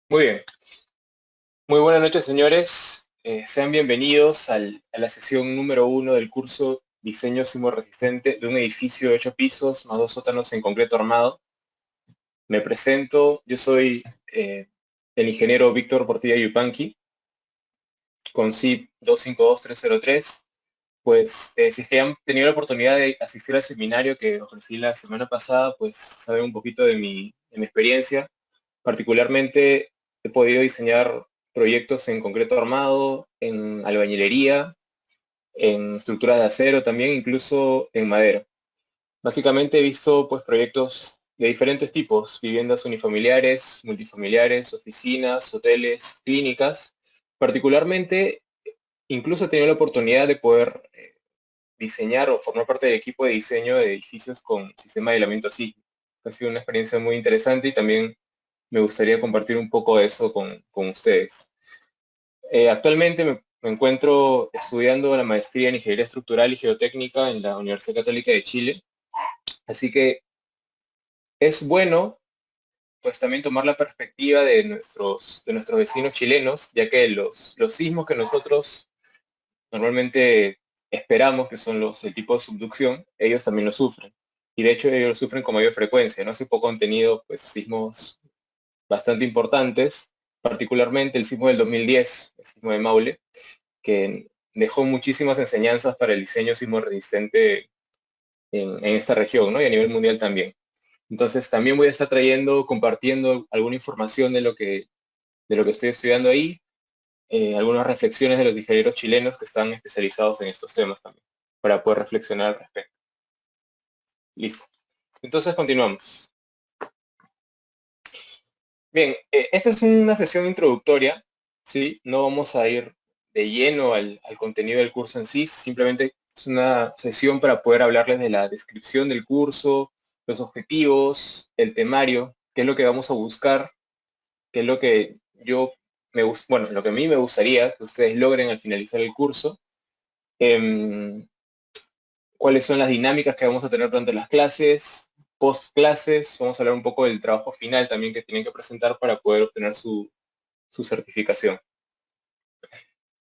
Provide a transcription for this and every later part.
Muy bien. Muy buenas noches, señores. Sean bienvenidos a la sesión número uno del curso Diseño Sismorresistente de un edificio de 8 pisos más 2 sótanos en concreto armado. Me presento, yo soy el ingeniero Víctor Portilla Yupanqui, con CIP 252303. Pues si es que han tenido la oportunidad de asistir al seminario que ofrecí la semana pasada, pues saben un poquito de mi experiencia. Particularmente he podido diseñar proyectos en concreto armado, en albañilería, en estructuras de acero también, incluso en madera. Básicamente he visto pues proyectos de diferentes tipos, viviendas unifamiliares, multifamiliares, oficinas, hoteles, clínicas. Particularmente, incluso he tenido la oportunidad de poder diseñar o formar parte del equipo de diseño de edificios con sistema de aislamiento sísmico. Ha sido una experiencia muy interesante y también me gustaría compartir un poco de eso con ustedes. Actualmente me encuentro estudiando la maestría en Ingeniería Estructural y Geotécnica en la Universidad Católica de Chile, así que es bueno pues también tomar la perspectiva de nuestros vecinos chilenos, ya que los sismos que nosotros normalmente esperamos, que son el tipo de subducción, ellos también lo sufren. Y de hecho ellos lo sufren con mayor frecuencia, ¿no? Hace poco han tenido pues sismos bastante importantes, particularmente el sismo del 2010, el sismo de Maule, que dejó muchísimas enseñanzas para el diseño sismo resistente en esta región, ¿no? Y a nivel mundial también. Entonces también voy a estar compartiendo alguna información de lo que estoy estudiando ahí, algunas reflexiones de los ingenieros chilenos que están especializados en estos temas también, para poder reflexionar al respecto. Listo. Entonces continuamos. Bien, esta es una sesión introductoria, ¿sí? No vamos a ir de lleno al contenido del curso en sí, simplemente es una sesión para poder hablarles de la descripción del curso, los objetivos, el temario, qué es lo que vamos a buscar, qué es lo que bueno, lo que a mí me gustaría que ustedes logren al finalizar el curso, em, cuáles son las dinámicas que vamos a tener durante las clases, post clases, vamos a hablar un poco del trabajo final también que tienen que presentar para poder obtener su certificación.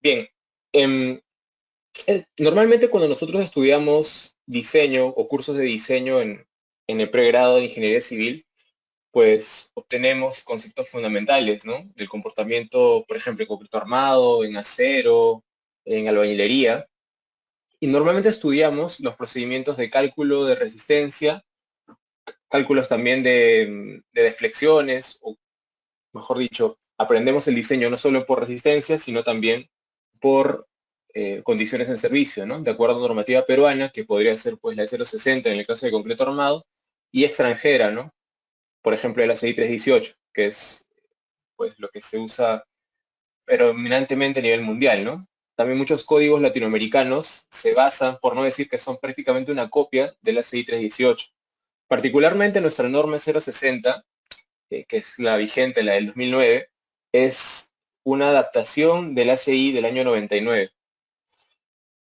Bien, em, normalmente cuando nosotros estudiamos diseño o cursos de diseño en el pregrado de ingeniería civil, pues obtenemos conceptos fundamentales, ¿no? Del comportamiento, por ejemplo, en concreto armado, en acero, en albañilería. Y normalmente estudiamos los procedimientos de cálculo de resistencia, cálculos también de deflexiones, o mejor dicho, aprendemos el diseño no solo por resistencia, sino también por condiciones en servicio, ¿no? De acuerdo a normativa peruana, que podría ser pues la 060 en el caso de concreto armado, y extranjera, ¿no? Por ejemplo, la CI 318, que es pues lo que se usa predominantemente a nivel mundial, ¿no? También muchos códigos latinoamericanos se basan, por no decir que son prácticamente una copia de la CI 318. Particularmente nuestra norma 060, que es la vigente, la del 2009, es una adaptación del ACI del año 99.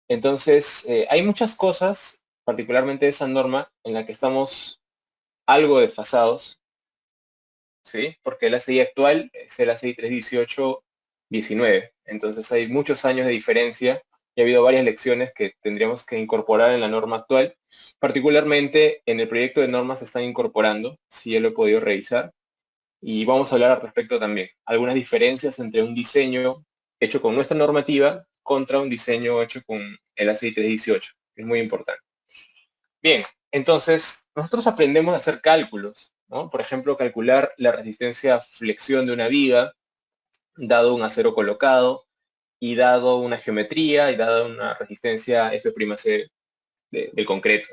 Entonces, hay muchas cosas, particularmente esa norma, en la que estamos algo desfasados, ¿sí? Porque el ACI actual es el ACI 318-19. Entonces hay muchos años de diferencia y ha habido varias lecciones que tendríamos que incorporar en la norma actual. Particularmente en el proyecto de normas se están incorporando, si ya lo he podido revisar. Y vamos a hablar al respecto también. Algunas diferencias entre un diseño hecho con nuestra normativa contra un diseño hecho con el ACI 318, que es muy importante. Bien, entonces nosotros aprendemos a hacer cálculos, ¿no? Por ejemplo, calcular la resistencia a flexión de una viga, dado un acero colocado, y dado una geometría, y dado una resistencia F'C de concreto.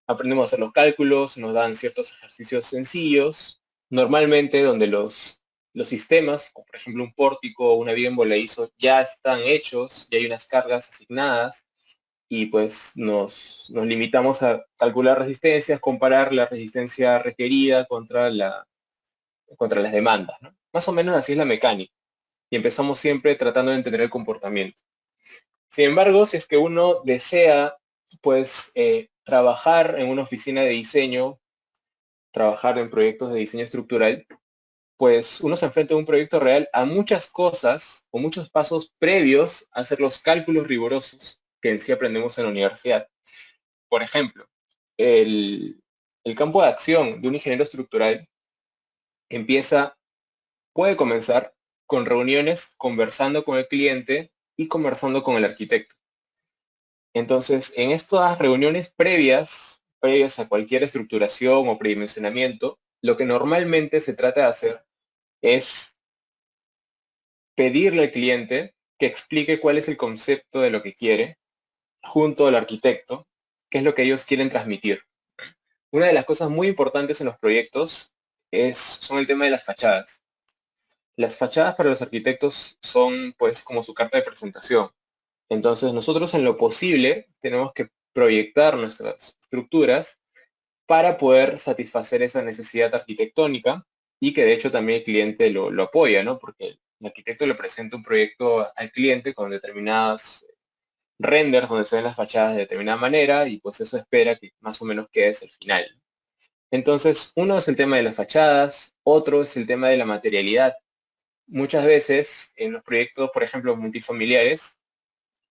Aprendemos a hacer los cálculos, nos dan ciertos ejercicios sencillos, normalmente donde los sistemas, como por ejemplo un pórtico o una viga en voladizo, ya están hechos, ya hay unas cargas asignadas, y pues nos limitamos a calcular resistencias, comparar la resistencia requerida contra las demandas, ¿no? Más o menos así es la mecánica, y empezamos siempre tratando de entender el comportamiento. Sin embargo, si es que uno desea, pues, trabajar en una oficina de diseño, trabajar en proyectos de diseño estructural, pues uno se enfrenta en un proyecto real a muchas cosas o muchos pasos previos a hacer los cálculos rigurosos que en sí aprendemos en la universidad. Por ejemplo, el, el campo de acción de un ingeniero estructural empieza, puede comenzar con reuniones conversando con el cliente y conversando con el arquitecto. Entonces, en estas reuniones previas a cualquier estructuración o predimensionamiento, lo que normalmente se trata de hacer es pedirle al cliente que explique cuál es el concepto de lo que quiere junto al arquitecto, qué es lo que ellos quieren transmitir. Una de las cosas muy importantes en los proyectos son el tema de las fachadas. Las fachadas para los arquitectos son pues como su carta de presentación. Entonces nosotros en lo posible tenemos que proyectar nuestras estructuras para poder satisfacer esa necesidad arquitectónica y que de hecho también el cliente lo apoya, ¿no? Porque el arquitecto le presenta un proyecto al cliente con determinadas renders donde se ven las fachadas de determinada manera y pues eso espera que más o menos quede el final. Entonces, uno es el tema de las fachadas, otro es el tema de la materialidad. Muchas veces en los proyectos, por ejemplo, multifamiliares,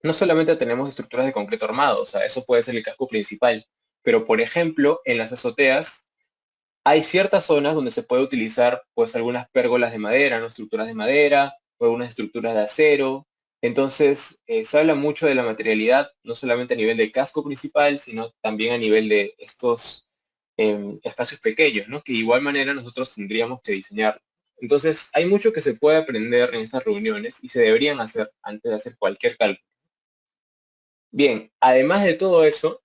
no solamente tenemos estructuras de concreto armado, o sea, eso puede ser el casco principal, pero por ejemplo, en las azoteas hay ciertas zonas donde se puede utilizar pues algunas pérgolas de madera, ¿no? Estructuras de madera o algunas estructuras de acero. Entonces, se habla mucho de la materialidad, no solamente a nivel del casco principal, sino también a nivel de estos espacios pequeños, ¿no? Que de igual manera nosotros tendríamos que diseñar. Entonces, hay mucho que se puede aprender en estas reuniones y se deberían hacer antes de hacer cualquier cálculo. Bien, además de todo eso,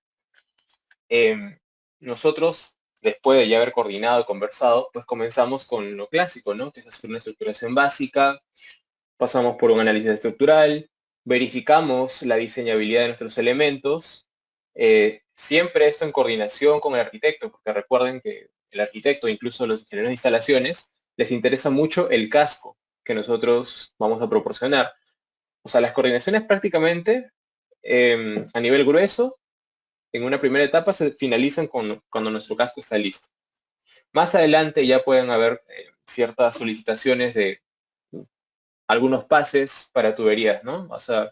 nosotros, después de ya haber coordinado y conversado, pues comenzamos con lo clásico, ¿no? Que es hacer una estructuración básica, pasamos por un análisis estructural, verificamos la diseñabilidad de nuestros elementos, siempre esto en coordinación con el arquitecto, porque recuerden que el arquitecto, incluso los ingenieros de instalaciones, les interesa mucho el casco que nosotros vamos a proporcionar. O sea, las coordinaciones prácticamente a nivel grueso en una primera etapa se finalizan cuando nuestro casco está listo. Más adelante ya pueden haber ciertas solicitaciones de algunos pases para tuberías, ¿no? O sea,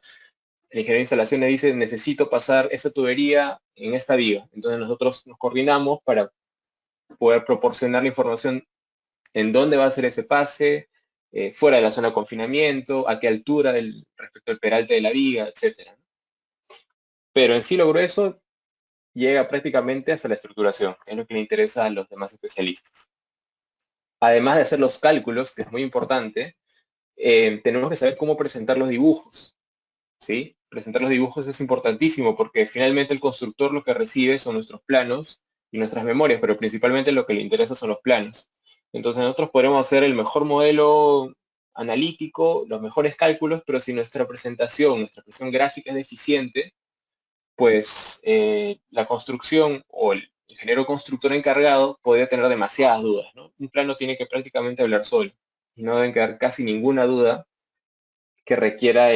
el ingeniero de instalaciones dice, necesito pasar esta tubería en esta viga. Entonces nosotros nos coordinamos para poder proporcionar la información en dónde va a ser ese pase, fuera de la zona de confinamiento, a qué altura respecto al peralte de la viga, etcétera. Pero en sí lo grueso llega prácticamente hasta la estructuración, que es lo que le interesa a los demás especialistas. Además de hacer los cálculos, que es muy importante, tenemos que saber cómo presentar los dibujos, ¿sí? Presentar los dibujos es importantísimo porque finalmente el constructor lo que recibe son nuestros planos y nuestras memorias, pero principalmente lo que le interesa son los planos. Entonces nosotros podremos hacer el mejor modelo analítico, los mejores cálculos, pero si nuestra presentación gráfica es deficiente, pues la construcción o el ingeniero constructor encargado podría tener demasiadas dudas, ¿no? Un plano tiene que prácticamente hablar solo y no deben quedar casi ninguna duda que requiera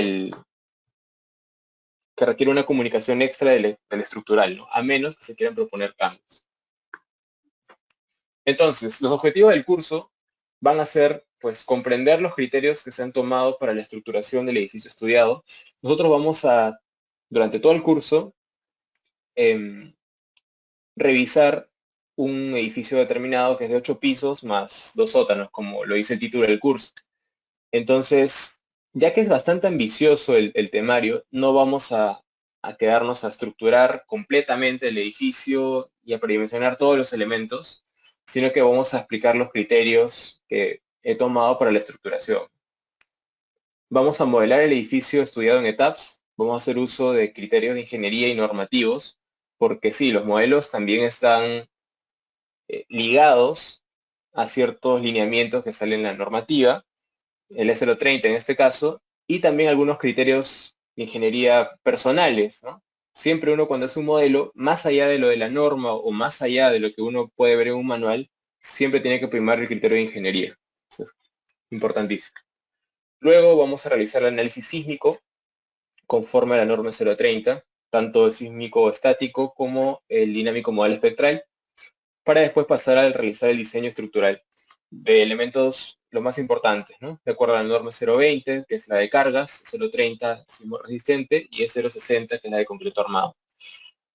una comunicación extra del estructural, ¿no? A menos que se quieran proponer cambios. Entonces, los objetivos del curso van a ser, pues, comprender los criterios que se han tomado para la estructuración del edificio estudiado. Nosotros vamos a, durante todo el curso, revisar un edificio determinado que es de 8 pisos más 2 sótanos, como lo dice el título del curso. Entonces, ya que es bastante ambicioso el temario, no vamos a quedarnos a estructurar completamente el edificio y a predimensionar todos los elementos, sino que vamos a explicar los criterios que he tomado para la estructuración. Vamos a modelar el edificio estudiado en etapas, vamos a hacer uso de criterios de ingeniería y normativos, porque sí, los modelos también están ligados a ciertos lineamientos que salen en la normativa, el S030 en este caso, y también algunos criterios de ingeniería personales, ¿no? Siempre uno cuando hace un modelo, más allá de lo de la norma o más allá de lo que uno puede ver en un manual, siempre tiene que primar el criterio de ingeniería. Eso es importantísimo. Luego vamos a realizar el análisis sísmico conforme a la norma 030, tanto el sísmico estático como el dinámico modal espectral, para después pasar a realizar el diseño estructural. de elementos lo más importantes, ¿no? De acuerdo a la norma 020, que es la de cargas, 030, sismo resistente, y es 060, que es la de concreto armado.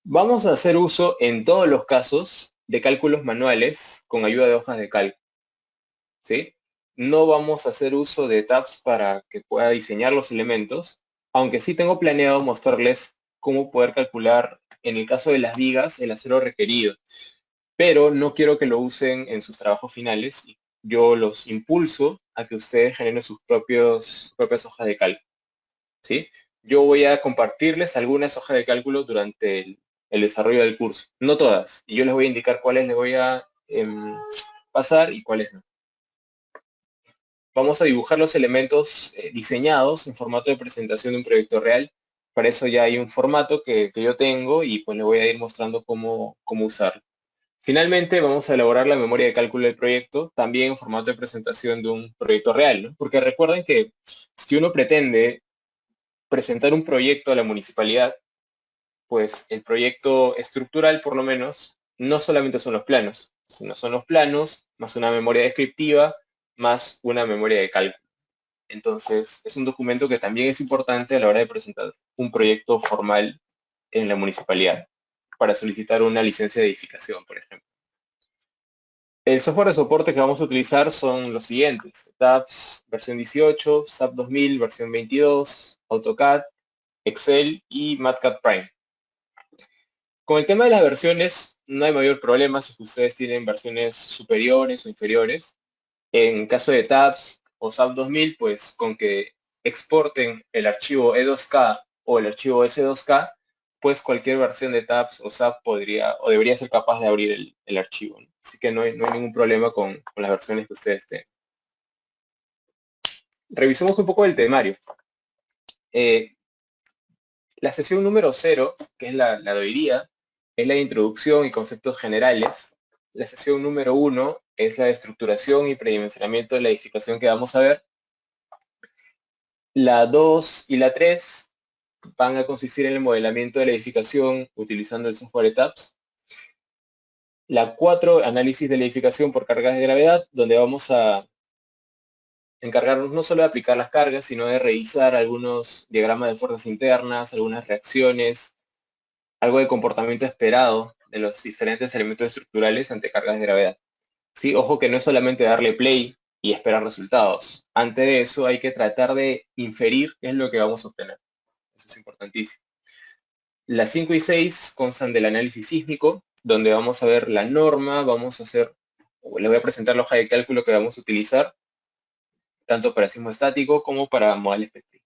Vamos a hacer uso en todos los casos de cálculos manuales con ayuda de hojas de cálculo, ¿sí? No vamos a hacer uso de tabs para que pueda diseñar los elementos, aunque sí tengo planeado mostrarles cómo poder calcular, en el caso de las vigas, el acero requerido. Pero no quiero que lo usen en sus trabajos finales. Yo los impulso a que ustedes generen sus propias hojas de cálculo, ¿sí? Yo voy a compartirles algunas hojas de cálculo durante el desarrollo del curso. No todas. Y yo les voy a indicar cuáles les voy a pasar y cuáles no. Vamos a dibujar los elementos diseñados en formato de presentación de un proyecto real. Para eso ya hay un formato que yo tengo y pues les voy a ir mostrando cómo usarlo. Finalmente vamos a elaborar la memoria de cálculo del proyecto, también en formato de presentación de un proyecto real, ¿no? Porque recuerden que si uno pretende presentar un proyecto a la municipalidad, pues el proyecto estructural, por lo menos, no solamente son los planos, sino son los planos, más una memoria descriptiva, más una memoria de cálculo. Entonces, es un documento que también es importante a la hora de presentar un proyecto formal en la municipalidad, para solicitar una licencia de edificación, por ejemplo. El software de soporte que vamos a utilizar son los siguientes: TAPS versión 18, SAP 2000 versión 22, AutoCAD, Excel y MATCAD Prime. Con el tema de las versiones no hay mayor problema si ustedes tienen versiones superiores o inferiores. En caso de TAPS o SAP 2000, pues con que exporten el archivo E2K o el archivo S2K, pues cualquier versión de TAPS o SAP podría o debería ser capaz de abrir el archivo, ¿no? Así que no hay ningún problema con las versiones que ustedes tengan. Revisemos un poco el temario. La sesión número 0, que es la de hoy día, es la de introducción y conceptos generales. La sesión número 1 es la de estructuración y predimensionamiento de la edificación que vamos a ver. La 2 y la 3 van a consistir en el modelamiento de la edificación utilizando el software de TAPS. La 4, análisis de la edificación por cargas de gravedad, donde vamos a encargarnos no solo de aplicar las cargas, sino de revisar algunos diagramas de fuerzas internas, algunas reacciones, algo de comportamiento esperado de los diferentes elementos estructurales ante cargas de gravedad. Sí, ojo que no es solamente darle play y esperar resultados. Antes de eso hay que tratar de inferir qué es lo que vamos a obtener. Eso es importantísimo. Las 5 y 6 constan del análisis sísmico, donde vamos a ver la norma, vamos a hacer, le voy a presentar la hoja de cálculo que vamos a utilizar, tanto para sismo estático como para modal espectral.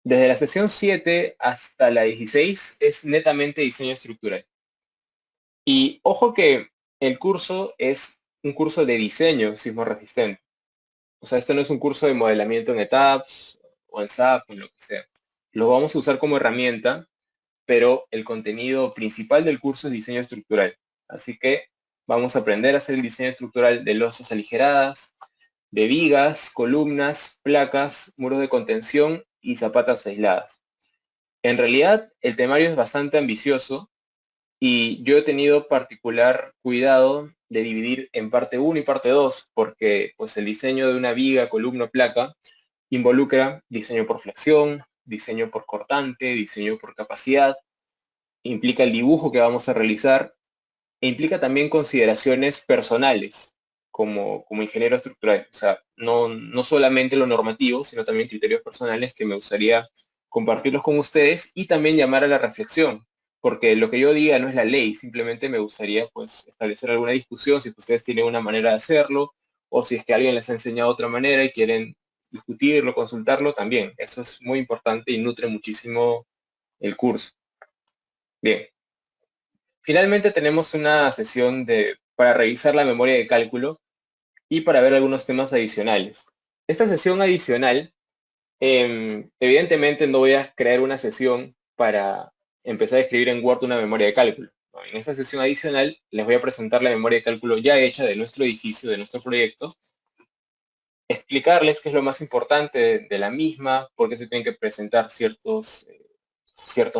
Desde la sesión 7 hasta la 16 es netamente diseño estructural. Y ojo que el curso es un curso de diseño sismo resistente. O sea, esto no es un curso de modelamiento en etapas o en SAP o en lo que sea. Lo vamos a usar como herramienta, pero el contenido principal del curso es diseño estructural. Así que vamos a aprender a hacer el diseño estructural de losas aligeradas, de vigas, columnas, placas, muros de contención y zapatas aisladas. En realidad, el temario es bastante ambicioso y yo he tenido particular cuidado de dividir en parte 1 y parte 2, porque pues el diseño de una viga, columna o placa involucra diseño por flexión, diseño por cortante, diseño por capacidad, implica el dibujo que vamos a realizar e implica también consideraciones personales como ingeniero estructural. O sea, no solamente lo normativo, sino también criterios personales que me gustaría compartirlos con ustedes y también llamar a la reflexión, porque lo que yo diga no es la ley, simplemente me gustaría pues establecer alguna discusión si ustedes tienen una manera de hacerlo o si es que alguien les ha enseñado otra manera y quieren discutirlo, consultarlo también. Eso es muy importante y nutre muchísimo el curso. Bien. Finalmente tenemos una sesión para revisar la memoria de cálculo y para ver algunos temas adicionales. Esta sesión adicional, evidentemente no voy a crear una sesión para empezar a escribir en Word una memoria de cálculo. ¿No? En esta sesión adicional les voy a presentar la memoria de cálculo ya hecha de nuestro edificio, de nuestro proyecto, explicarles qué es lo más importante de la misma, por qué se tienen que presentar ciertos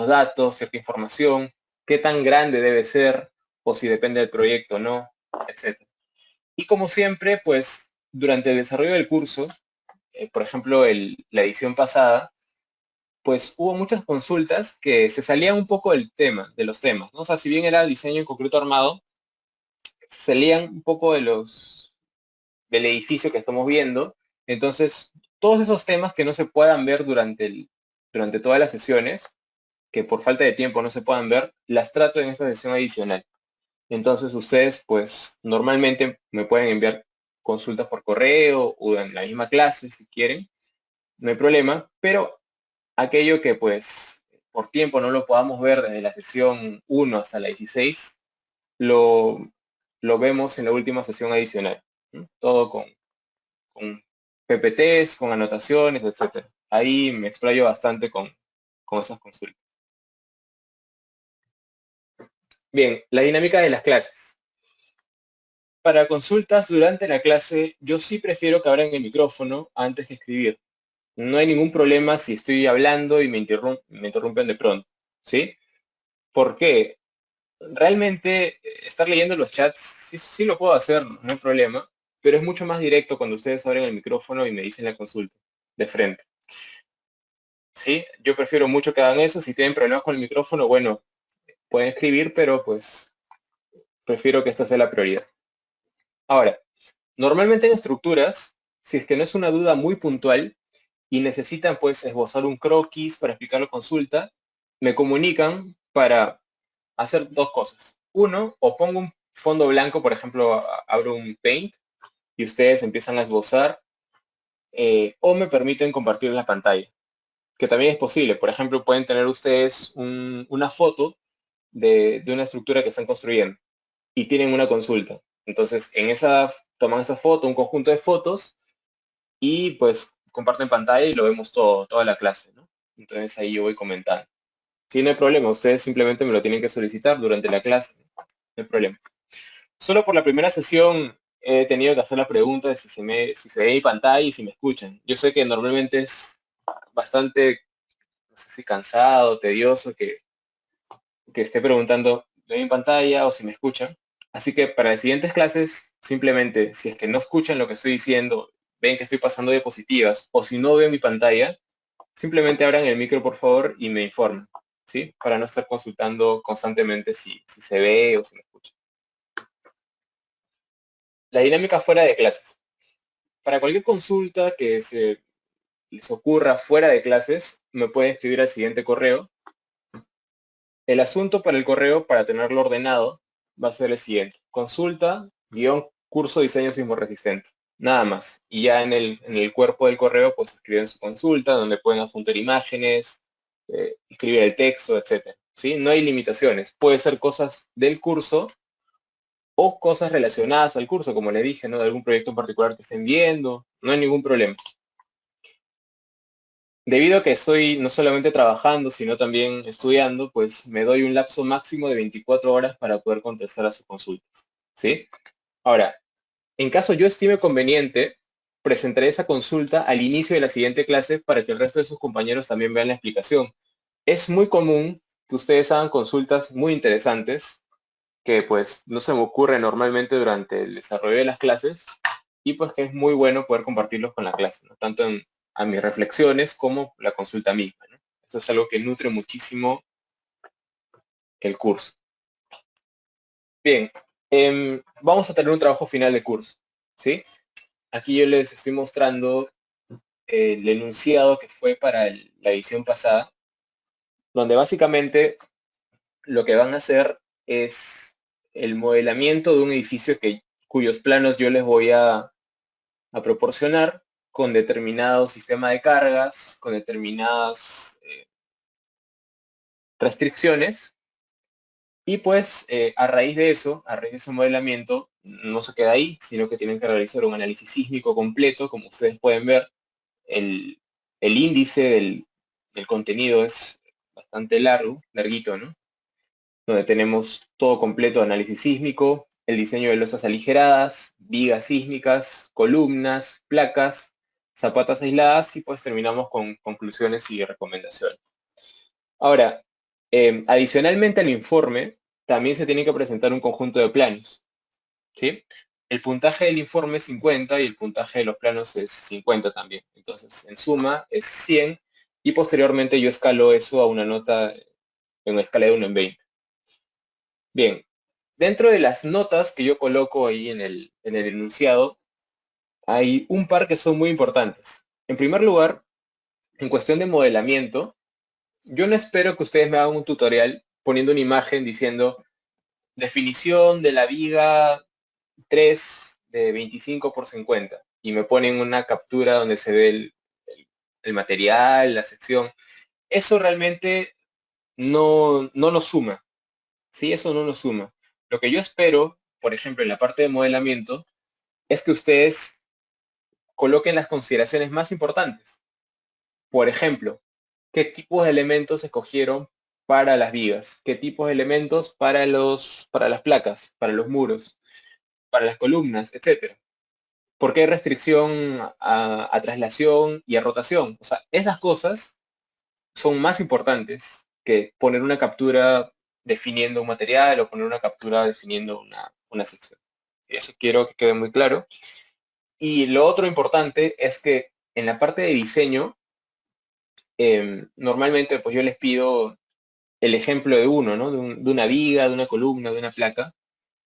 datos, cierta información, qué tan grande debe ser, o si depende del proyecto o no, etc. Y como siempre, pues durante el desarrollo del curso, por ejemplo, la edición pasada, pues hubo muchas consultas que se salían un poco del tema, de los temas, ¿no? O sea, si bien era diseño en concreto armado, se salían un poco del edificio que estamos viendo. Entonces, todos esos temas que no se puedan ver durante todas las sesiones, que por falta de tiempo no se puedan ver, las trato en esta sesión adicional. Entonces ustedes, pues, normalmente me pueden enviar consultas por correo o en la misma clase si quieren, no hay problema, pero aquello que, pues, por tiempo no lo podamos ver desde la sesión 1 hasta la 16, lo, lo vemos en la última sesión adicional, ¿no? Todo con PPTs, con anotaciones, etcétera. Ahí me explayo bastante con esas consultas. Bien, la dinámica de las clases. Para consultas durante la clase, yo sí prefiero que abran el micrófono antes que escribir. No hay ningún problema si estoy hablando y me interrumpen de pronto, ¿sí? ¿Por qué? Realmente estar leyendo los chats sí lo puedo hacer, no hay problema, pero es mucho más directo cuando ustedes abren el micrófono y me dicen la consulta de frente, ¿sí? Yo prefiero mucho que hagan eso. Si tienen problemas con el micrófono, bueno, pueden escribir, pero pues prefiero que esta sea la prioridad. Ahora, normalmente en estructuras, si es que no es una duda muy puntual y necesitan pues esbozar un croquis para explicar la consulta, me comunican para hacer dos cosas. Uno, o pongo un fondo blanco, por ejemplo, abro un Paint y ustedes empiezan a esbozar, o me permiten compartir la pantalla, que también es posible. Por ejemplo, pueden tener ustedes una foto de una estructura que están construyendo y tienen una consulta. Entonces, toman esa foto, un conjunto de fotos, y pues comparten pantalla y lo vemos toda la clase, ¿no? Entonces ahí yo voy comentando. Si no hay problema, ustedes simplemente me lo tienen que solicitar durante la clase, no hay problema. Solo por la primera sesión he tenido que hacer la pregunta de si se ve mi pantalla y si me escuchan. Yo sé que normalmente es bastante, no sé si cansado, tedioso, que esté preguntando de mi pantalla o si me escuchan. Así que para las siguientes clases, simplemente, si es que no escuchan lo que estoy diciendo, ven que estoy pasando diapositivas, o si no ven mi pantalla, simplemente abran el micro, por favor, y me informen, ¿sí? Para no estar consultando constantemente si se ve o si me escucha. La dinámica fuera de clases. Para cualquier consulta que se les ocurra fuera de clases, me pueden escribir al siguiente correo. El asunto para el correo, para tenerlo ordenado, va a ser el siguiente. Consulta, guión, curso diseño sismorresistente. Nada más. Y ya en el cuerpo del correo, pues escriben su consulta, donde pueden adjuntar imágenes, escribir el texto, etcétera. ¿Sí? No hay limitaciones. Puede ser cosas del curso o cosas relacionadas al curso, como le dije, ¿no? De algún proyecto en particular que estén viendo. No hay ningún problema. Debido a que estoy no solamente trabajando, sino también estudiando, pues me doy un lapso máximo de 24 horas para poder contestar a sus consultas, ¿sí? Ahora, en caso yo estime conveniente, presentaré esa consulta al inicio de la siguiente clase para que el resto de sus compañeros también vean la explicación. Es muy común que ustedes hagan consultas muy interesantes que pues no se me ocurre normalmente durante el desarrollo de las clases, y pues que es muy bueno poder compartirlos con la clase, ¿no? Tanto a mis reflexiones como la consulta misma, ¿no? Eso es algo que nutre muchísimo el curso. Bien, vamos a tener un trabajo final de curso, ¿sí? Aquí yo les estoy mostrando el enunciado que fue para la edición pasada, donde básicamente lo que van a hacer es el modelamiento de un edificio cuyos planos yo les voy a proporcionar con determinado sistema de cargas, con determinadas restricciones, y pues a raíz de eso, a raíz de ese modelamiento, no se queda ahí, sino que tienen que realizar un análisis sísmico completo. Como ustedes pueden ver, el, el índice del contenido es bastante larguito, ¿no? Donde tenemos todo completo, análisis sísmico, el diseño de losas aligeradas, vigas sísmicas, columnas, placas, zapatas aisladas, y pues terminamos con conclusiones y recomendaciones. Ahora, adicionalmente al informe, también se tiene que presentar un conjunto de planos, ¿sí? el puntaje del informe es 50 y el puntaje de los planos es 50 también. Entonces, en suma es 100 y posteriormente yo escalo eso a una nota en una escala de 1 en 20. Bien, dentro de las notas que yo coloco ahí en el enunciado, hay un par que son muy importantes. En primer lugar, en cuestión de modelamiento, yo no espero que ustedes me hagan un tutorial poniendo una imagen diciendo definición de la viga 3 de 25 por 50 y me ponen una captura donde se ve el material, la sección. Eso realmente no nos suma. Sí, eso no nos suma. Lo que yo espero, por ejemplo, en la parte de modelamiento, es que ustedes coloquen las consideraciones más importantes. Por ejemplo, ¿qué tipos de elementos escogieron para las vigas? ¿Qué tipos de elementos para las placas, para los muros, para las columnas, etcétera? ¿Por qué hay restricción a traslación y a rotación? O sea, esas cosas son más importantes que poner una captura definiendo un material o poner una captura definiendo una sección. Y eso quiero que quede muy claro. Y lo otro importante es que en la parte de diseño, normalmente pues yo les pido el ejemplo de uno, ¿no? De una viga, de una columna, de una placa,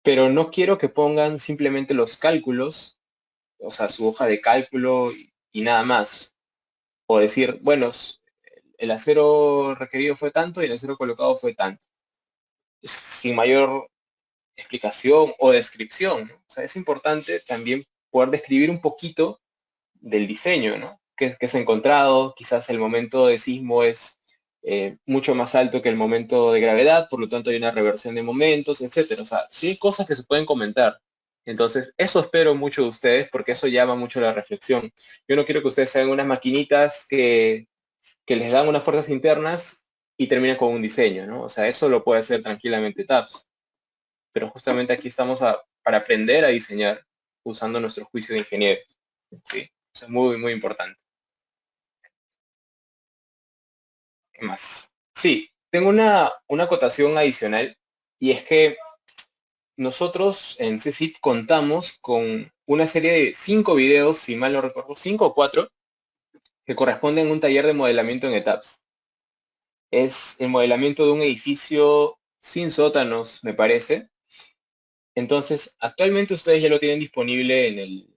pero no quiero que pongan simplemente los cálculos, o sea, su hoja de cálculo y nada más. O decir, bueno, el acero requerido fue tanto y el acero colocado fue tanto. Sin mayor explicación o descripción, ¿no? O sea, es importante también poder describir un poquito del diseño, ¿no? Que se ha encontrado, quizás el momento de sismo es mucho más alto que el momento de gravedad, por lo tanto hay una reversión de momentos, etcétera. O sea, sí hay cosas que se pueden comentar. Entonces, eso espero mucho de ustedes porque eso llama mucho la reflexión. Yo no quiero que ustedes sean unas maquinitas que les dan unas fuerzas internas y terminan con un diseño, ¿no? O sea, eso lo puede hacer tranquilamente TAPS. Pero justamente aquí estamos para aprender a diseñar usando nuestro juicio de ingenieros. ¿Sí? Eso es muy, muy importante. ¿Qué más? Sí, tengo una acotación adicional y es que nosotros en CSIP contamos con una serie de 5 videos, si mal no recuerdo, 5 o 4, que corresponden a un taller de modelamiento en etapas. Es el modelamiento de un edificio sin sótanos, me parece. Entonces, actualmente ustedes ya lo tienen disponible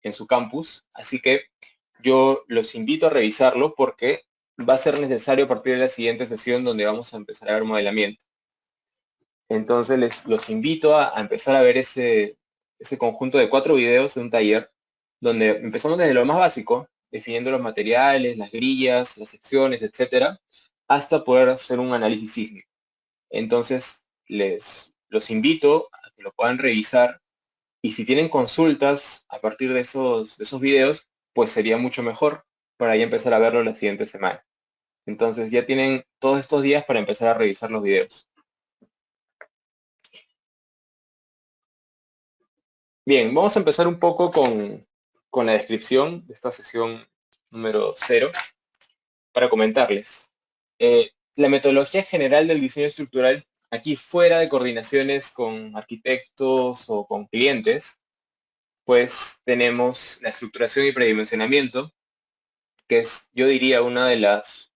en su campus, así que yo los invito a revisarlo porque va a ser necesario a partir de la siguiente sesión donde vamos a empezar a ver modelamiento. Entonces, los invito a empezar a ver ese conjunto de 4 videos de un taller donde empezamos desde lo más básico, definiendo los materiales, las grillas, las secciones, etcétera, hasta poder hacer un análisis sísmico. Entonces, los invito a que lo puedan revisar y si tienen consultas a partir de esos videos, pues sería mucho mejor para ya empezar a verlo la siguiente semana. Entonces ya tienen todos estos días para empezar a revisar los videos. Bien, vamos a empezar un poco con la descripción de esta sesión número 0 para comentarles. La metodología general del diseño estructural, aquí fuera de coordinaciones con arquitectos o con clientes, pues tenemos la estructuración y predimensionamiento, que es, yo diría, una de las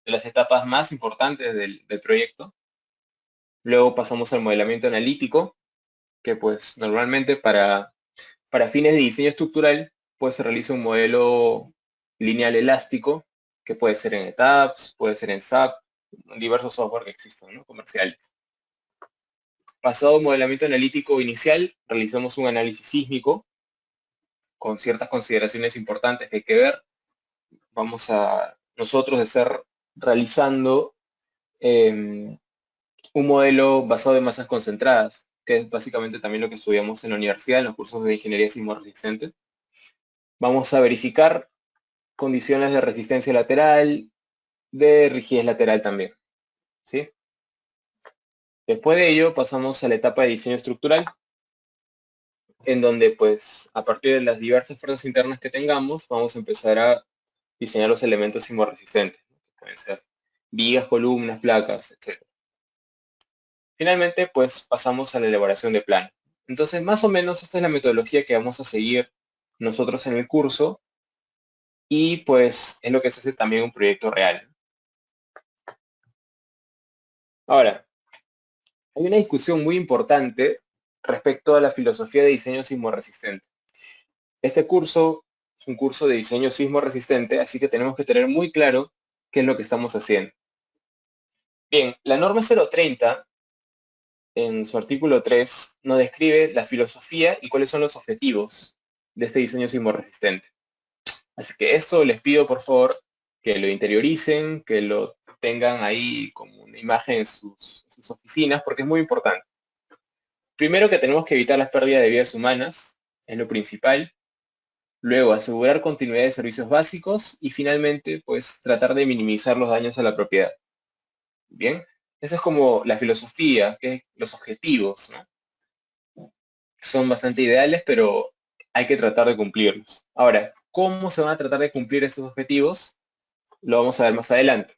etapas más importantes del proyecto. Luego pasamos al modelamiento analítico, que pues normalmente para fines de diseño estructural, pues se realiza un modelo lineal elástico, que puede ser en ETABS, puede ser en SAP, diversos software que existen, ¿no? Comerciales. Pasado modelamiento analítico inicial, realizamos un análisis sísmico con ciertas consideraciones importantes que hay que ver. Vamos a nosotros estar realizando un modelo basado en masas concentradas, que es básicamente también lo que estudiamos en la universidad, en los cursos de ingeniería sismo resistente. Vamos a verificar condiciones de resistencia lateral, de rigidez lateral también, ¿sí? Después de ello pasamos a la etapa de diseño estructural, en donde pues a partir de las diversas fuerzas internas que tengamos, vamos a empezar a diseñar los elementos sismorresistentes, ¿no? Que pueden ser vigas, columnas, placas, etc. Finalmente, pues pasamos a la elaboración de planos. Entonces, más o menos esta es la metodología que vamos a seguir nosotros en el curso y pues es lo que se hace también un proyecto real. Ahora, hay una discusión muy importante respecto a la filosofía de diseño sismorresistente. Este curso es un curso de diseño sismorresistente, así que tenemos que tener muy claro qué es lo que estamos haciendo. Bien, la norma 030, en su artículo 3, nos describe la filosofía y cuáles son los objetivos de este diseño sismorresistente. Así que esto les pido, por favor, que lo interioricen, que lo tengan ahí como una imagen en sus oficinas, porque es muy importante. Primero que tenemos que evitar las pérdidas de vidas humanas, es lo principal. Luego, asegurar continuidad de servicios básicos y finalmente, pues tratar de minimizar los daños a la propiedad. Bien, esa es como la filosofía, que los objetivos, ¿no? Son bastante ideales, pero hay que tratar de cumplirlos. Ahora, ¿cómo se van a tratar de cumplir esos objetivos? Lo vamos a ver más adelante.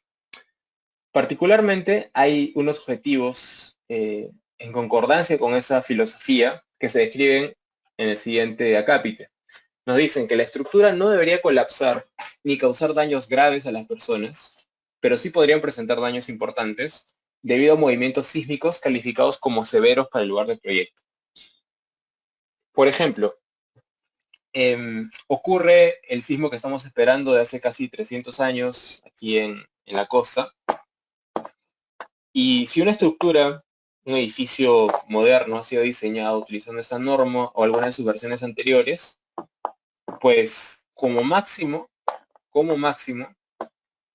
Particularmente, hay unos objetivos en concordancia con esa filosofía que se describen en el siguiente acápite. Nos dicen que la estructura no debería colapsar ni causar daños graves a las personas, pero sí podrían presentar daños importantes debido a movimientos sísmicos calificados como severos para el lugar del proyecto. Por ejemplo, ocurre el sismo que estamos esperando de hace casi 300 años aquí en la costa, y si una estructura, un edificio moderno ha sido diseñado utilizando esa norma o alguna de sus versiones anteriores, pues como máximo,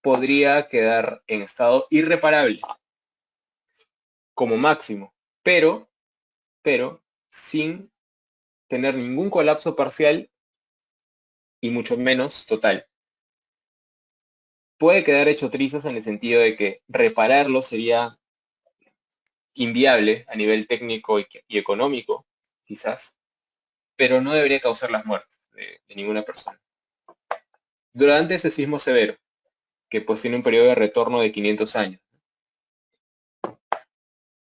podría quedar en estado irreparable, como máximo, pero sin tener ningún colapso parcial y mucho menos total. Puede quedar hecho trizas en el sentido de que repararlo sería inviable a nivel técnico y económico, quizás, pero no debería causar las muertes de ninguna persona. Durante ese sismo severo, que pues tiene un periodo de retorno de 500 años.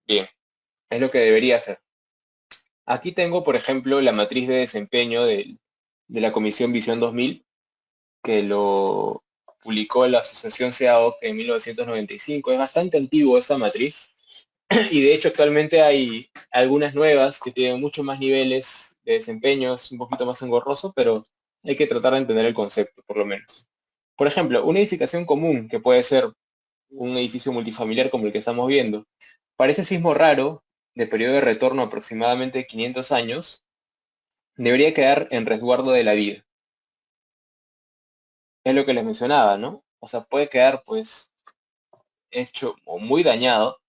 Bien, es lo que debería hacer. Aquí tengo, por ejemplo, la matriz de desempeño de la Comisión Visión 2000, que lo publicó la Asociación CEAOC en 1995. Es bastante antiguo esta matriz y de hecho actualmente hay algunas nuevas que tienen mucho más niveles de desempeño, es un poquito más engorroso, pero hay que tratar de entender el concepto, por lo menos. Por ejemplo, una edificación común, que puede ser un edificio multifamiliar como el que estamos viendo, para ese sismo raro, de periodo de retorno aproximadamente 500 años, debería quedar en resguardo de la vida. Es lo que les mencionaba, ¿no? O sea, puede quedar pues hecho o muy dañado,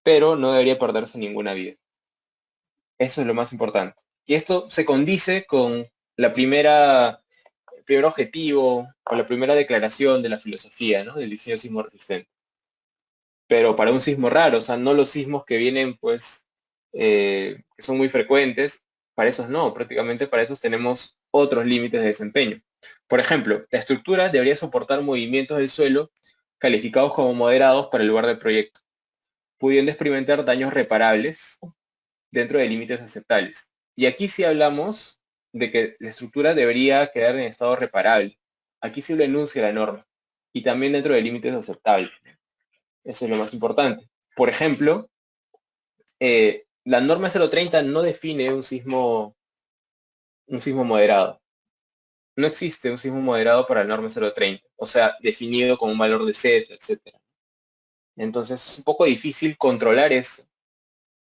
pero no debería perderse ninguna vida. Eso es lo más importante. Y esto se condice con el primer objetivo o la primera declaración de la filosofía, ¿no? Del diseño sismo resistente. Pero para un sismo raro, o sea, no los sismos que vienen pues, que son muy frecuentes, para esos no, prácticamente para esos tenemos otros límites de desempeño. Por ejemplo, la estructura debería soportar movimientos del suelo calificados como moderados para el lugar del proyecto, pudiendo experimentar daños reparables dentro de límites aceptables. Y aquí sí hablamos de que la estructura debería quedar en estado reparable. Aquí sí lo enuncia la norma. Y también dentro de límites aceptables. Eso es lo más importante. Por ejemplo, la norma 030 no define un sismo moderado. No existe un sismo moderado para la norma 030. O sea, definido con un valor de Z, etcétera. Entonces es un poco difícil controlar eso.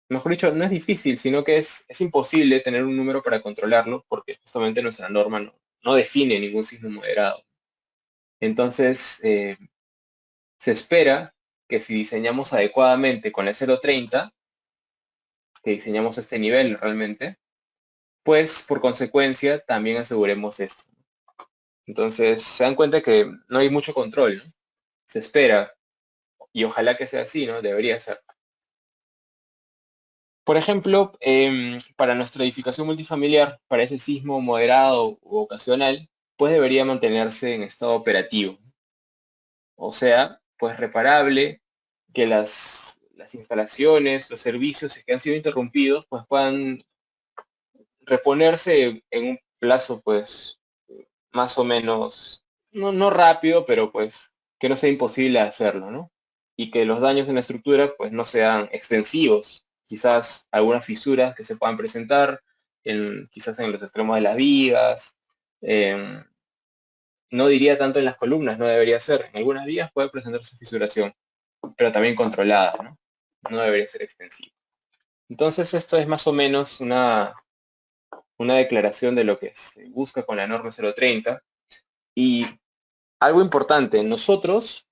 Mejor dicho, no es difícil, sino que es imposible tener un número para controlarlo porque justamente nuestra norma no define ningún sismo moderado. Entonces, se espera que si diseñamos adecuadamente con la 030, que diseñamos este nivel realmente, pues por consecuencia también aseguremos esto. Entonces, se dan cuenta que no hay mucho control, ¿no? Se espera, y ojalá que sea así, ¿no? Debería ser. Por ejemplo, para nuestra edificación multifamiliar, para ese sismo moderado u ocasional, pues debería mantenerse en estado operativo. O sea, pues reparable, que las instalaciones, los servicios que han sido interrumpidos, pues puedan reponerse en un plazo, pues, más o menos, no rápido, pero pues que no sea imposible hacerlo, ¿no? Y que los daños en la estructura, pues, no sean extensivos. Quizás algunas fisuras que se puedan presentar, quizás en los extremos de las vigas, em, no diría tanto en las columnas, no debería ser. En algunas vías puede presentarse fisuración, pero también controlada, ¿no? No debería ser extensiva. Entonces esto es más o menos una declaración de lo que se busca con la norma 030. Y algo importante, nosotros,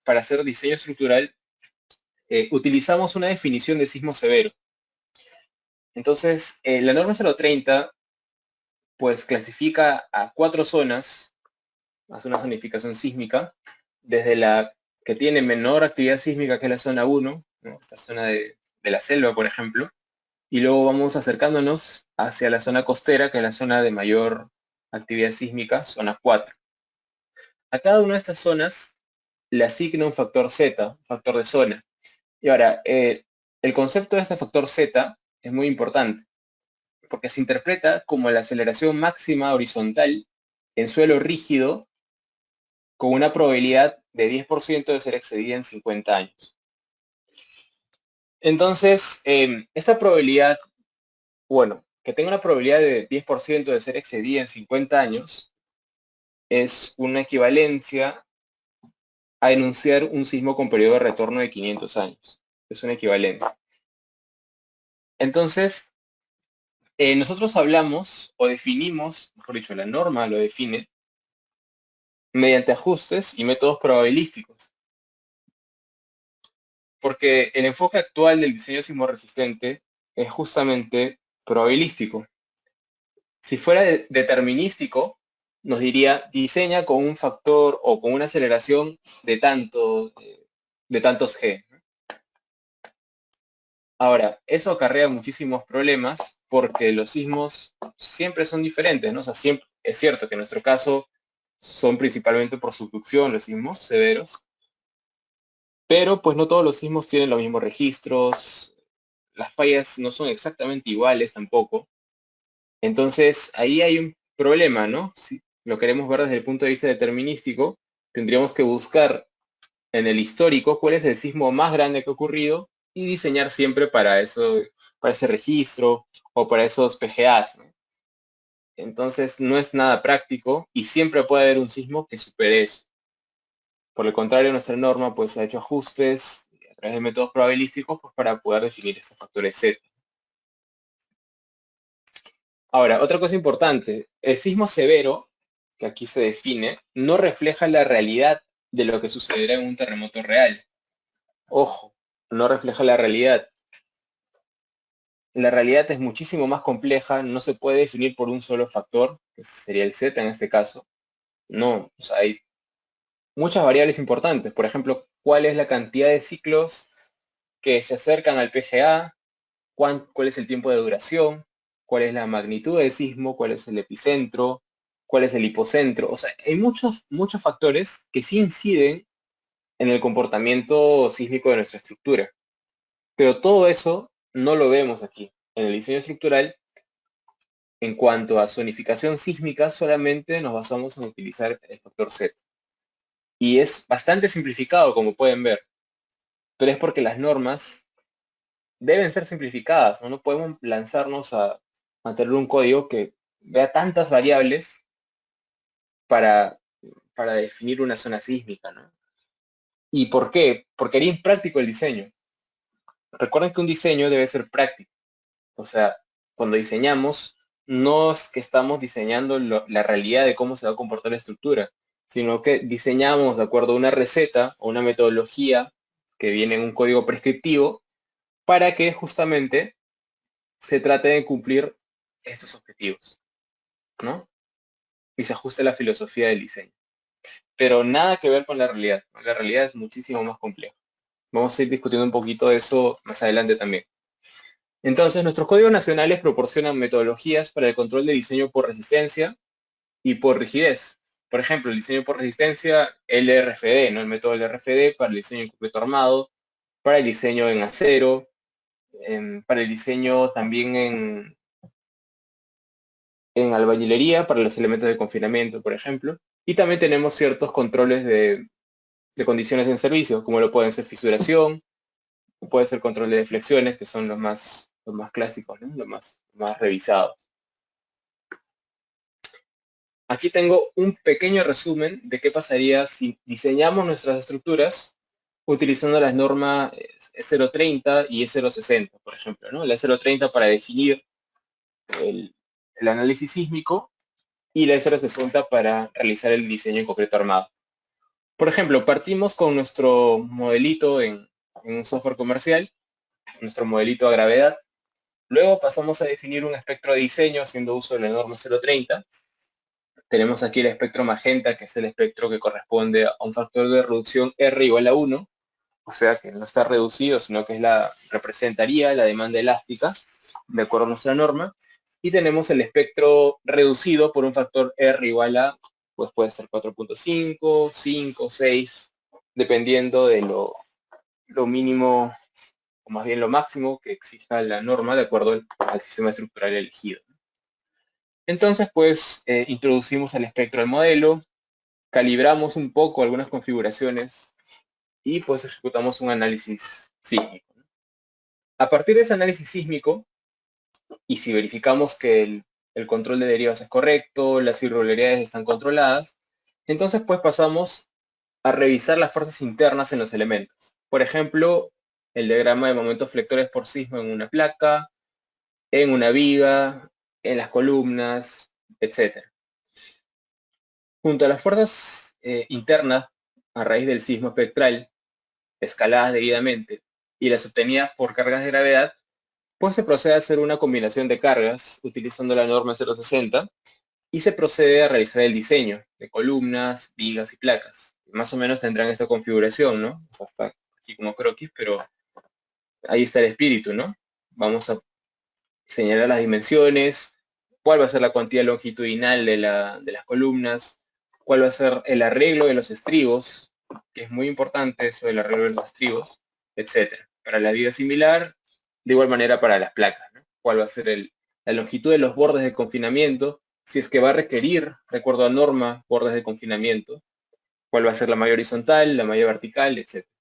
para hacer diseño estructural, utilizamos una definición de sismo severo. Entonces, la norma 030, pues clasifica a 4 zonas, hace una zonificación sísmica, desde la que tiene menor actividad sísmica, que es la zona 1, ¿no? Esta zona de la selva, por ejemplo, y luego vamos acercándonos hacia la zona costera, que es la zona de mayor actividad sísmica, zona 4. A cada una de estas zonas le asigna un factor Z, un factor de zona. Y ahora, el concepto de este factor Z es muy importante, porque se interpreta como la aceleración máxima horizontal en suelo rígido con una probabilidad de 10% de ser excedida en 50 años. Entonces, esta probabilidad, bueno, que tenga una probabilidad de 10% de ser excedida en 50 años, es una equivalencia a enunciar un sismo con periodo de retorno de 500 años. Es una equivalencia. Entonces, nosotros hablamos o definimos, mejor dicho, la norma lo define, mediante ajustes y métodos probabilísticos. Porque el enfoque actual del diseño sismorresistente es justamente probabilístico. Si fuera determinístico, nos diría diseña con un factor o con una aceleración de tantos G. Ahora, eso acarrea muchísimos problemas porque los sismos siempre son diferentes, ¿no? O sea, siempre, es cierto que en nuestro caso son principalmente por subducción los sismos severos, pero pues no todos los sismos tienen los mismos registros, las fallas no son exactamente iguales tampoco. Entonces, ahí hay un problema, ¿no? Si lo queremos ver desde el punto de vista determinístico, tendríamos que buscar en el histórico cuál es el sismo más grande que ha ocurrido y diseñar siempre para eso, para ese registro o para esos PGAs, ¿no? Entonces no es nada práctico y siempre puede haber un sismo que supere eso. Por el contrario, nuestra norma pues ha hecho ajustes a través de métodos probabilísticos pues, para poder definir esos factores Z. Ahora, otra cosa importante, el sismo severo, que aquí se define, no refleja la realidad de lo que sucederá en un terremoto real. Ojo, no refleja la realidad. La realidad es muchísimo más compleja, no se puede definir por un solo factor, que sería el Z en este caso. No, o sea, hay muchas variables importantes. Por ejemplo, cuál es la cantidad de ciclos que se acercan al PGA, cuál es el tiempo de duración, cuál es la magnitud del sismo, cuál es el epicentro, cuál es el hipocentro. O sea, hay muchos factores que sí inciden en el comportamiento sísmico de nuestra estructura. Pero todo eso no lo vemos aquí. En el diseño estructural, en cuanto a zonificación sísmica, solamente nos basamos en utilizar el factor Z. Y es bastante simplificado, como pueden ver. Pero es porque las normas deben ser simplificadas, ¿no? No podemos lanzarnos a tener un código que vea tantas variables para, para definir una zona sísmica, ¿no? ¿Y por qué? Porque haría impráctico el diseño. Recuerden que un diseño debe ser práctico. O sea, cuando diseñamos, no es que estamos diseñando la realidad de cómo se va a comportar la estructura, sino que diseñamos de acuerdo a una receta o una metodología que viene en un código prescriptivo para que justamente se trate de cumplir estos objetivos, ¿no? Y se ajuste la filosofía del diseño. Pero nada que ver con la realidad. La realidad es muchísimo más compleja. Vamos a ir discutiendo un poquito de eso más adelante también. Entonces, nuestros códigos nacionales proporcionan metodologías para el control de diseño por resistencia y por rigidez. Por ejemplo, el diseño por resistencia, LRFD, ¿no? El método LRFD para el diseño en concreto armado, para el diseño en acero, para el diseño también en albañilería para los elementos de confinamiento, por ejemplo. Y también tenemos ciertos controles de condiciones en servicio, como lo pueden ser fisuración, o puede ser control de deflexiones, que son los más clásicos, ¿no? Los más revisados. Aquí tengo un pequeño resumen de qué pasaría si diseñamos nuestras estructuras utilizando las normas E030 y E060, por ejemplo, ¿no? La E030 para definir el análisis sísmico y la E060 para realizar el diseño en concreto armado. Por ejemplo, partimos con nuestro modelito en un software comercial, nuestro modelito a gravedad. Luego pasamos a definir un espectro de diseño haciendo uso de la norma 030. Tenemos aquí el espectro magenta, que es el espectro que corresponde a un factor de reducción R igual a 1, o sea que no está reducido, sino que representaría la demanda elástica, de acuerdo a nuestra norma. Y tenemos el espectro reducido por un factor R igual a, pues puede ser 4.5, 5, 6, dependiendo de lo mínimo, o más bien lo máximo que exija la norma de acuerdo al sistema estructural elegido. Entonces, pues, introducimos el espectro al modelo, calibramos un poco algunas configuraciones y pues ejecutamos un análisis sísmico. A partir de ese análisis sísmico, y si verificamos que el control de derivas es correcto, las irregularidades están controladas, entonces pues pasamos a revisar las fuerzas internas en los elementos. Por ejemplo, el diagrama de momentos flectores por sismo en una placa, en una viga, en las columnas, etc. Junto a las fuerzas internas a raíz del sismo espectral, escaladas debidamente, y las obtenidas por cargas de gravedad, pues se procede a hacer una combinación de cargas utilizando la norma 060 y se procede a realizar el diseño de columnas, vigas y placas. Más o menos tendrán esta configuración, ¿no? O sea, está aquí como croquis, pero ahí está el espíritu, ¿no? Vamos a señalar las dimensiones, cuál va a ser la cuantía longitudinal de las columnas, cuál va a ser el arreglo de los estribos, que es muy importante eso del arreglo de los estribos, etcétera. Para la viga similar, de igual manera para las placas, ¿no? Cuál va a ser la longitud de los bordes de confinamiento, si es que va a requerir, de acuerdo a norma, bordes de confinamiento, cuál va a ser la malla horizontal, la malla vertical, etcétera.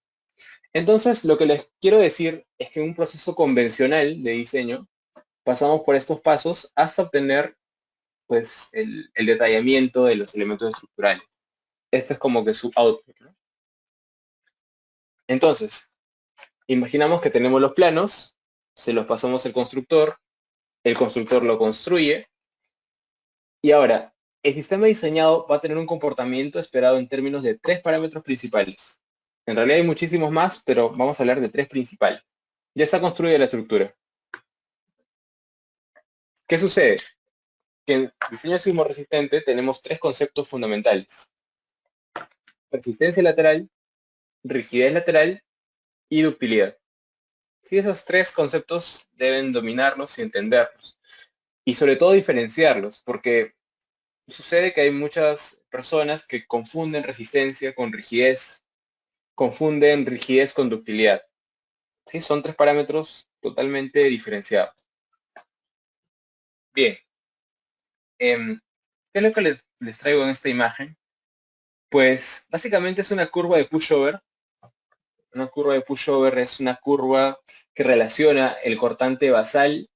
Entonces, lo que les quiero decir es que en un proceso convencional de diseño, pasamos por estos pasos hasta obtener pues el detallamiento de los elementos estructurales. Este es como que su output, ¿no? Entonces, imaginamos que tenemos los planos, se los pasamos al constructor, el constructor lo construye, y ahora, el sistema diseñado va a tener un comportamiento esperado en términos de tres parámetros principales. En realidad hay muchísimos más, pero vamos a hablar de tres principales. Ya está construida la estructura. ¿Qué sucede? Que en diseño sismo resistente tenemos tres conceptos fundamentales: resistencia lateral, rigidez lateral y ductilidad. Sí, esos tres conceptos deben dominarlos y entenderlos. Y sobre todo diferenciarlos, porque sucede que hay muchas personas que confunden resistencia con rigidez, confunden rigidez con ductilidad. Sí, son tres parámetros totalmente diferenciados. Bien, ¿qué es lo que les traigo en esta imagen? Pues básicamente es una curva de pushover. Una curva de pushover es una curva que relaciona el cortante basal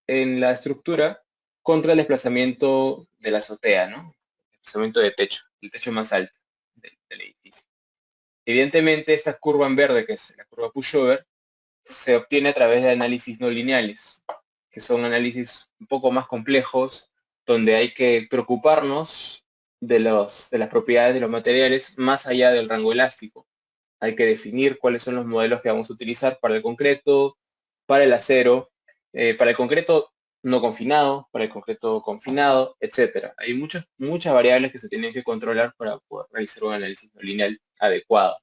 en la estructura contra el desplazamiento de la azotea, ¿no? El desplazamiento de techo, el techo más alto del edificio. Evidentemente, esta curva en verde, que es la curva pushover, se obtiene a través de análisis no lineales, que son análisis un poco más complejos, donde hay que preocuparnos de las propiedades de los materiales más allá del rango elástico. Hay que definir cuáles son los modelos que vamos a utilizar para el concreto, para el acero, para el concreto no confinado, para el concreto confinado, etcétera. Hay muchas variables que se tienen que controlar para poder realizar un análisis no lineal adecuado.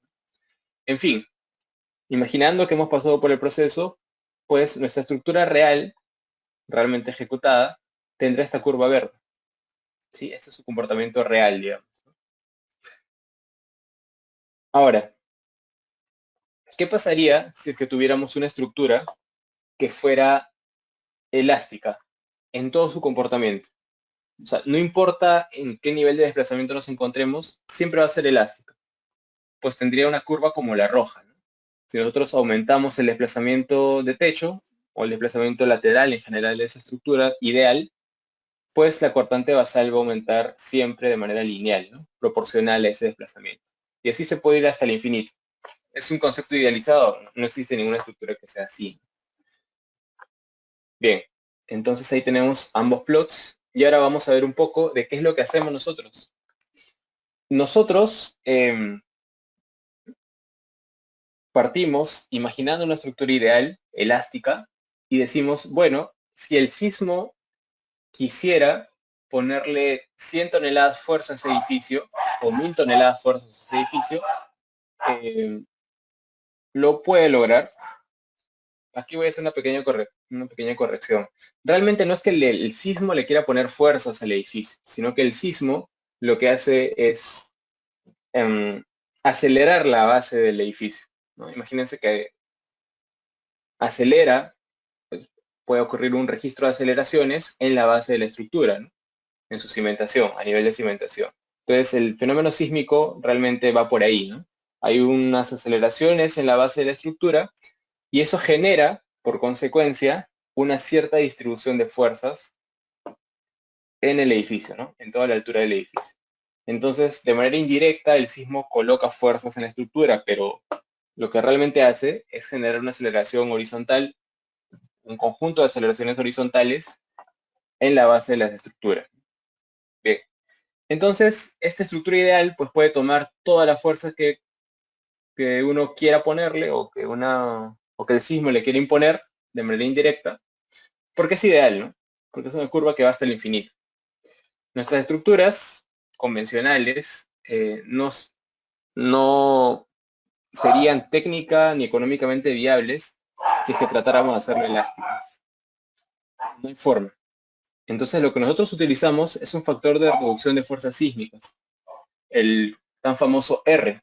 En fin, imaginando que hemos pasado por el proceso, pues nuestra estructura real, realmente ejecutada, tendrá esta curva verde. ¿Sí? Este es su comportamiento real, digamos. Ahora, ¿qué pasaría si es que tuviéramos una estructura que fuera elástica en todo su comportamiento? O sea, no importa en qué nivel de desplazamiento nos encontremos, siempre va a ser elástica. Pues tendría una curva como la roja, ¿no? Si nosotros aumentamos el desplazamiento de techo o el desplazamiento lateral en general de esa estructura ideal, pues la cortante basal va a aumentar siempre de manera lineal, ¿no? Proporcional a ese desplazamiento. Y así se puede ir hasta el infinito. Es un concepto idealizado, no existe ninguna estructura que sea así. Bien, entonces ahí tenemos ambos plots y ahora vamos a ver un poco de qué es lo que hacemos nosotros. Nosotros partimos imaginando una estructura ideal, elástica, y decimos, bueno, si el sismo quisiera ponerle 100 toneladas fuerza a ese edificio o 1000 toneladas fuerza a ese edificio, lo puede lograr. Aquí voy a hacer una pequeña corrección. Realmente no es que el sismo le quiera poner fuerzas al edificio, sino que el sismo lo que hace es acelerar la base del edificio, ¿no? Imagínense que acelera, pues, puede ocurrir un registro de aceleraciones en la base de la estructura, ¿no? En su cimentación, a nivel de cimentación. Entonces el fenómeno sísmico realmente va por ahí, ¿no? Hay unas aceleraciones en la base de la estructura y eso genera, por consecuencia, una cierta distribución de fuerzas en el edificio, ¿no? En toda la altura del edificio. Entonces, de manera indirecta, el sismo coloca fuerzas en la estructura, pero lo que realmente hace es generar una aceleración horizontal, un conjunto de aceleraciones horizontales en la base de las estructuras. Bien. Entonces, esta estructura ideal pues puede tomar todas las fuerzas que uno quiera ponerle o que el sismo le quiere imponer de manera indirecta, porque es ideal, ¿no? Porque es una curva que va hasta el infinito. Nuestras estructuras convencionales no serían técnica ni económicamente viables si es que tratáramos de hacerlo elásticas. No hay forma. Entonces lo que nosotros utilizamos es un factor de reducción de fuerzas sísmicas, el tan famoso R.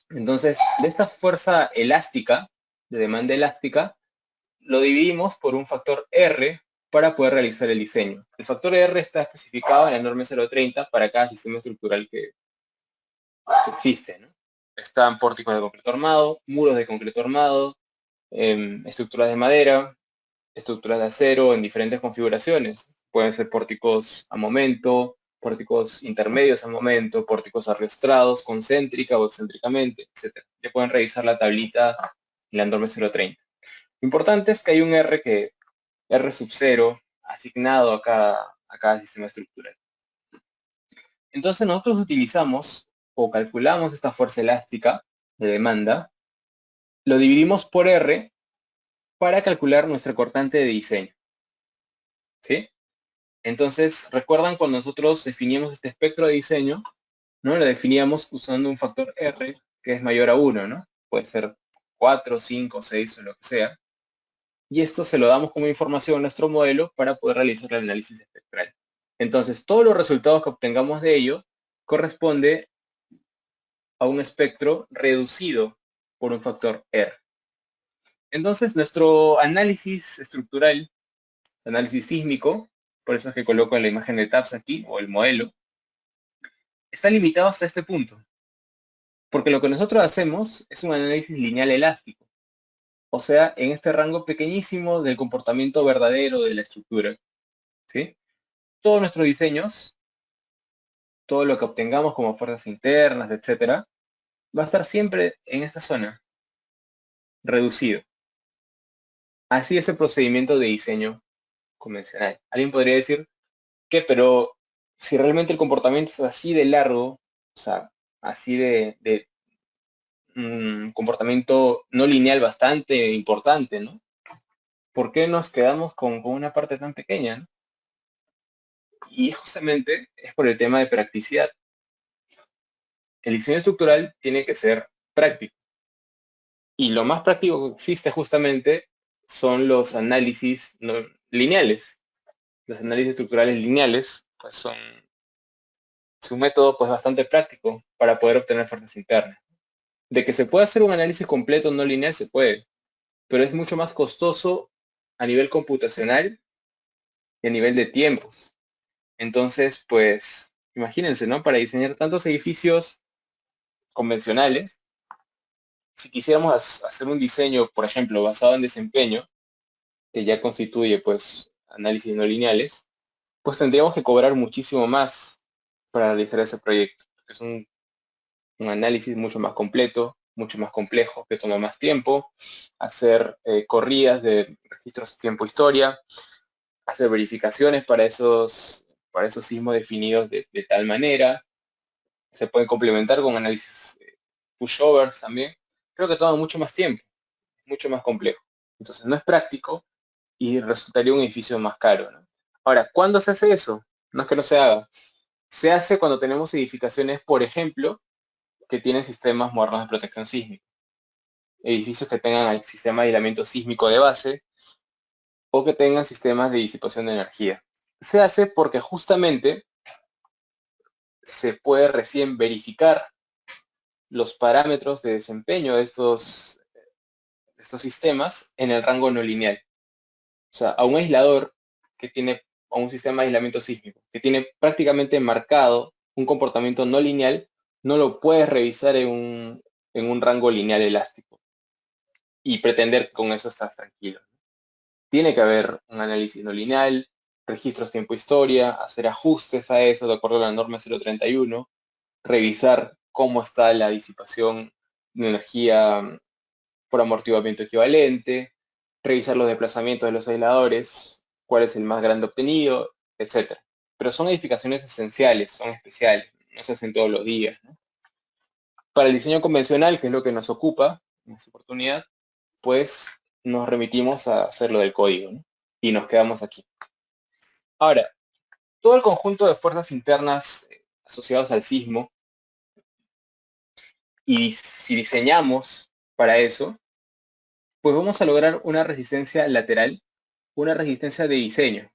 Entonces, de esta fuerza elástica, de demanda elástica, lo dividimos por un factor R para poder realizar el diseño. El factor R está especificado en la norma 030 para cada sistema estructural que existe, ¿no? Están pórticos de concreto armado, muros de concreto armado, estructuras de madera, estructuras de acero en diferentes configuraciones. Pueden ser pórticos a momento, pórticos intermedios a momento, pórticos arrastrados, concéntrica o excéntricamente, etc. Ya pueden revisar la tablita en la norma 030. Lo importante es que hay un R sub 0 asignado a cada sistema estructural. Entonces nosotros utilizamos o calculamos esta fuerza elástica de demanda, lo dividimos por R para calcular nuestra cortante de diseño. ¿Sí? Entonces, ¿recuerdan cuando nosotros definíamos este espectro de diseño? ¿No? Lo definíamos usando un factor R que es mayor a 1, ¿no? Puede ser 4, 5, 6 o lo que sea. Y esto se lo damos como información a nuestro modelo para poder realizar el análisis espectral. Entonces, todos los resultados que obtengamos de ello corresponde a un espectro reducido por un factor R. Entonces, nuestro análisis estructural, análisis sísmico, por eso es que coloco en la imagen de TAPS aquí, o el modelo, está limitado hasta este punto. Porque lo que nosotros hacemos es un análisis lineal elástico. O sea, en este rango pequeñísimo del comportamiento verdadero de la estructura. ¿Sí? Todos nuestros diseños, todo lo que obtengamos como fuerzas internas, etcétera, va a estar siempre en esta zona, reducido. Así es el procedimiento de diseño convencional. Alguien podría decir que, pero si realmente el comportamiento es así de largo, o sea, así de comportamiento no lineal bastante importante, ¿no? ¿Por qué nos quedamos con una parte tan pequeña, ¿no? Y justamente es por el tema de practicidad. El diseño estructural tiene que ser práctico. Y lo más práctico que existe justamente son los análisis lineales. Los análisis estructurales lineales pues son un método pues bastante práctico para poder obtener fuerzas internas. De que se puede hacer un análisis completo no lineal se puede, pero es mucho más costoso a nivel computacional y a nivel de tiempos. Entonces, pues, imagínense, ¿no? Para diseñar tantos edificios convencionales, si quisiéramos hacer un diseño, por ejemplo, basado en desempeño, que ya constituye, pues, análisis no lineales, pues tendríamos que cobrar muchísimo más para realizar ese proyecto. Es un análisis mucho más completo, mucho más complejo, que toma más tiempo, hacer corridas de registros tiempo-historia, hacer verificaciones para esos sismos definidos de tal manera. Se pueden complementar con análisis pushovers también. Creo que toma mucho más tiempo, mucho más complejo. Entonces no es práctico y resultaría un edificio más caro, ¿no? Ahora, ¿cuándo se hace eso? No es que no se haga. Se hace cuando tenemos edificaciones, por ejemplo, que tienen sistemas modernos de protección sísmica. Edificios que tengan el sistema de aislamiento sísmico de base o que tengan sistemas de disipación de energía. Se hace porque justamente se puede recién verificar los parámetros de desempeño de estos sistemas en el rango no lineal. O sea, a un aislador que tiene, a un sistema de aislamiento sísmico, que tiene prácticamente marcado un comportamiento no lineal, no lo puedes revisar en un rango lineal elástico y pretender que con eso estás tranquilo. Tiene que haber un análisis no lineal, registros tiempo-historia, hacer ajustes a eso de acuerdo a la norma 031, revisar cómo está la disipación de energía por amortiguamiento equivalente, revisar los desplazamientos de los aisladores, cuál es el más grande obtenido, etc. Pero son edificaciones esenciales, son especiales, no se hacen todos los días, ¿no? Para el diseño convencional, que es lo que nos ocupa en esta oportunidad, pues nos remitimos a hacer lo del código, ¿no? Y nos quedamos aquí. Ahora, todo el conjunto de fuerzas internas asociadas al sismo, y si diseñamos para eso, pues vamos a lograr una resistencia lateral, una resistencia de diseño,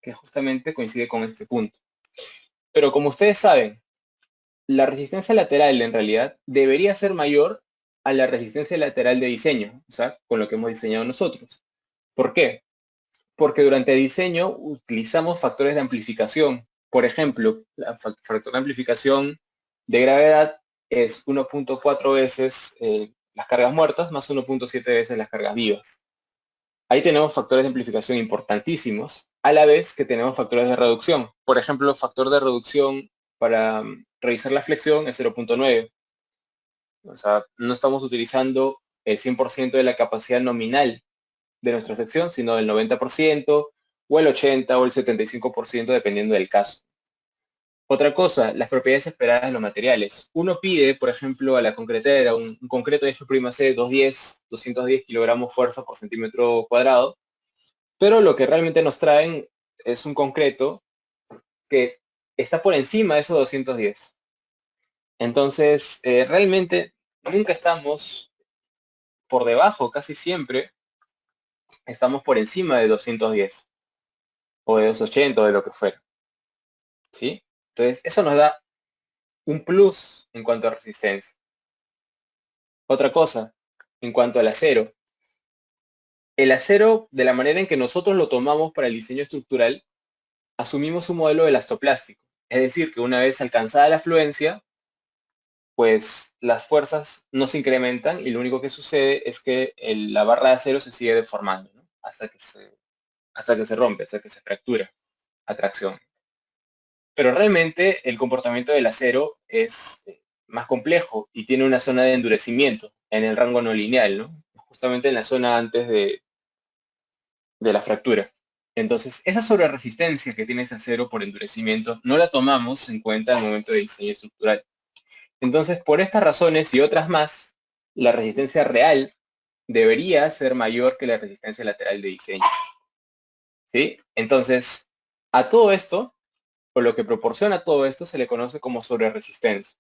que justamente coincide con este punto. Pero como ustedes saben, la resistencia lateral en realidad debería ser mayor a la resistencia lateral de diseño, o sea, con lo que hemos diseñado nosotros. ¿Por qué? Porque durante el diseño utilizamos factores de amplificación. Por ejemplo, el factor de amplificación de gravedad es 1.4 veces las cargas muertas más 1.7 veces las cargas vivas. Ahí tenemos factores de amplificación importantísimos, a la vez que tenemos factores de reducción. Por ejemplo, el factor de reducción para revisar la flexión es 0.9. O sea, no estamos utilizando el 100% de la capacidad nominal de nuestra sección, sino del 90% o el 80 o el 75% dependiendo del caso. Otra cosa, las propiedades esperadas de los materiales. Uno pide, por ejemplo, a la concretera un concreto de F'(C) 210 kilogramos fuerza por centímetro cuadrado, pero lo que realmente nos traen es un concreto que está por encima de esos 210. Entonces, realmente nunca estamos por debajo, casi siempre estamos por encima de 210 o de 280 o de lo que fuera. ¿Sí? Entonces, eso nos da un plus en cuanto a resistencia. Otra cosa, en cuanto al acero. El acero, de la manera en que nosotros lo tomamos para el diseño estructural, asumimos un modelo de elastoplástico. Es decir, que una vez alcanzada la fluencia, pues las fuerzas no se incrementan y lo único que sucede es que la barra de acero se sigue deformando, ¿no? hasta que se rompe, hasta que se fractura a tracción. Pero realmente el comportamiento del acero es más complejo y tiene una zona de endurecimiento en el rango no lineal, ¿no? Justamente en la zona antes de la fractura. Entonces, esa sobreresistencia que tiene ese acero por endurecimiento no la tomamos en cuenta al momento de diseño estructural. Entonces, por estas razones y otras más, la resistencia real debería ser mayor que la resistencia lateral de diseño. ¿Sí? Entonces, a todo esto, o lo que proporciona todo esto, se le conoce como sobreresistencia.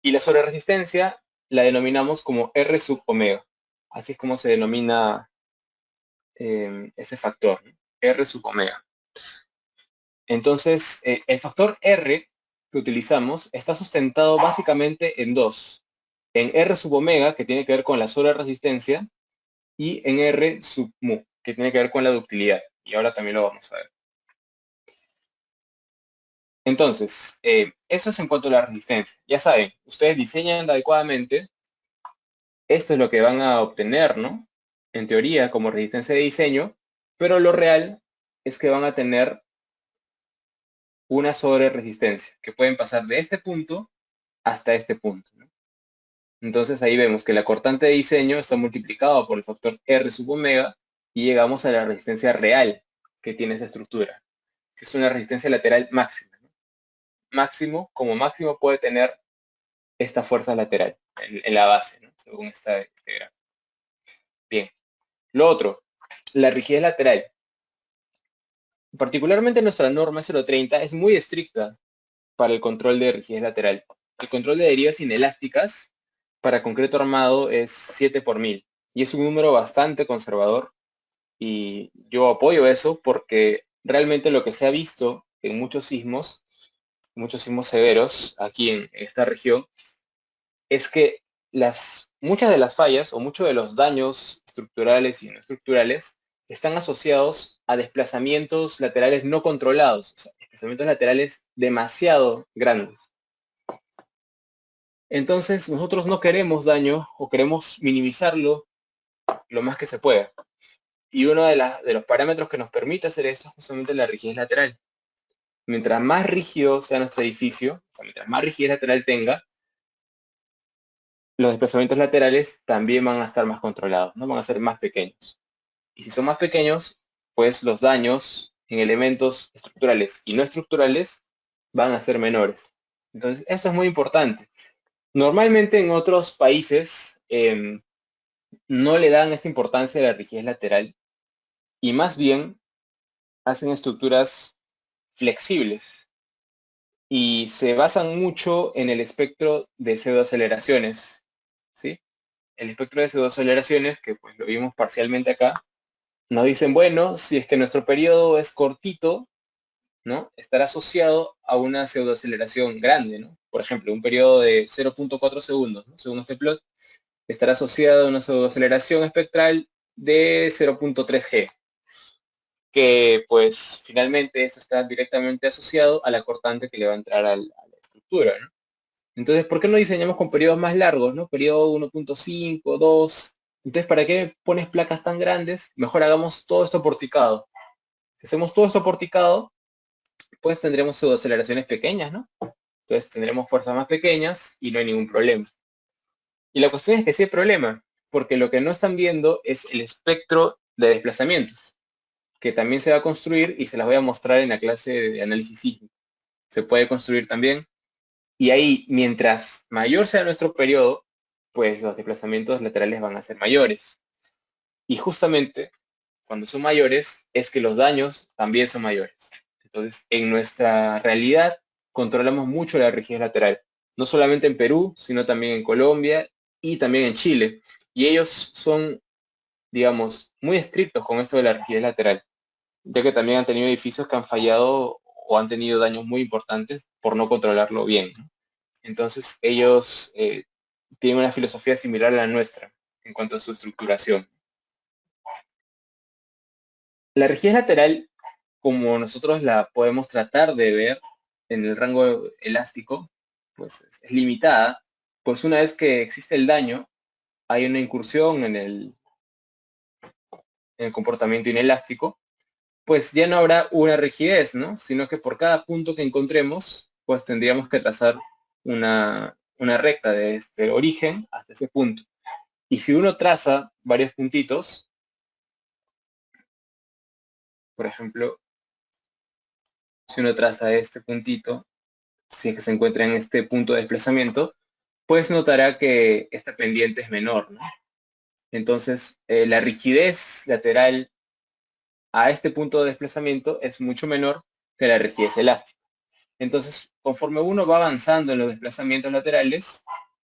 Y la sobreresistencia la denominamos como R sub omega. Así es como se denomina ese factor, ¿no? R sub omega. Entonces, el factor R que utilizamos está sustentado básicamente en dos. En R sub omega, que tiene que ver con la sobreresistencia, y en R sub mu, que tiene que ver con la ductilidad. Y ahora también lo vamos a ver. Entonces, eso es en cuanto a la resistencia. Ya saben, ustedes diseñan adecuadamente, esto es lo que van a obtener, ¿no? En teoría, como resistencia de diseño, pero lo real es que van a tener una sobre resistencia, que pueden pasar de este punto hasta este punto, ¿no? Entonces ahí vemos que la cortante de diseño está multiplicado por el factor R sub omega y llegamos a la resistencia real que tiene esa estructura, que es una resistencia lateral máxima, ¿no? Como máximo puede tener esta fuerza lateral en la base, ¿no? Según este gráfico. Bien. Lo otro, la rigidez lateral. Particularmente nuestra norma 030 es muy estricta para el control de rigidez lateral. El control de derivas inelásticas para concreto armado es 7 por 1000 y es un número bastante conservador y yo apoyo eso porque realmente lo que se ha visto en muchos sismos severos aquí en esta región, es que muchas de las fallas o muchos de los daños estructurales y no estructurales están asociados a desplazamientos laterales no controlados, o sea, desplazamientos laterales demasiado grandes. Entonces nosotros no queremos daño o queremos minimizarlo lo más que se pueda. Y uno de los parámetros que nos permite hacer esto es justamente la rigidez lateral. Mientras más rígido sea nuestro edificio, o sea, mientras más rigidez lateral tenga, los desplazamientos laterales también van a estar más controlados, ¿no? Van a ser más pequeños. Y si son más pequeños, pues los daños en elementos estructurales y no estructurales van a ser menores. Entonces, esto es muy importante. Normalmente en otros países no le dan esta importancia a la rigidez lateral y más bien hacen estructuras flexibles y se basan mucho en el espectro de pseudoaceleraciones, ¿sí? El espectro de pseudoaceleraciones, que pues lo vimos parcialmente acá, nos dicen, bueno, si es que nuestro periodo es cortito, ¿no? Estará asociado a una pseudoaceleración grande, ¿no? Por ejemplo, un periodo de 0.4 segundos, ¿no? Según este plot, estará asociado a una pseudoaceleración espectral de 0.3 G, que pues finalmente esto está directamente asociado a la cortante que le va a entrar a la estructura, ¿no? Entonces, ¿por qué no diseñamos con periodos más largos, ¿no? Periodo 1.5, 2. Entonces, ¿para qué pones placas tan grandes? Mejor hagamos todo esto porticado. Si hacemos todo esto porticado, pues tendremos pseudoaceleraciones pequeñas, ¿no? Entonces tendremos fuerzas más pequeñas y no hay ningún problema. Y la cuestión es que sí hay problema, porque lo que no están viendo es el espectro de desplazamientos, que también se va a construir y se las voy a mostrar en la clase de análisis sísmico. Se puede construir también. Y ahí, mientras mayor sea nuestro periodo, pues los desplazamientos laterales van a ser mayores. Y justamente cuando son mayores es que los daños también son mayores. Entonces, en nuestra realidad controlamos mucho la rigidez lateral, no solamente en Perú, sino también en Colombia y también en Chile. Y ellos son, digamos, muy estrictos con esto de la rigidez lateral, ya que también han tenido edificios que han fallado o han tenido daños muy importantes por no controlarlo bien, ¿no? Entonces, ellos tienen una filosofía similar a la nuestra en cuanto a su estructuración. La rigidez lateral, como nosotros la podemos tratar de ver en el rango elástico, pues es limitada, pues una vez que existe el daño, hay una incursión en el comportamiento inelástico, pues ya no habrá una rigidez, ¿no? Sino que por cada punto que encontremos, pues tendríamos que trazar una recta desde el origen hasta ese punto. Y si uno traza varios puntitos, por ejemplo, si uno traza este puntito, si es que se encuentra en este punto de desplazamiento, pues notará que esta pendiente es menor, ¿no? Entonces, la rigidez lateral a este punto de desplazamiento es mucho menor que la rigidez elástica. Entonces, conforme uno va avanzando en los desplazamientos laterales,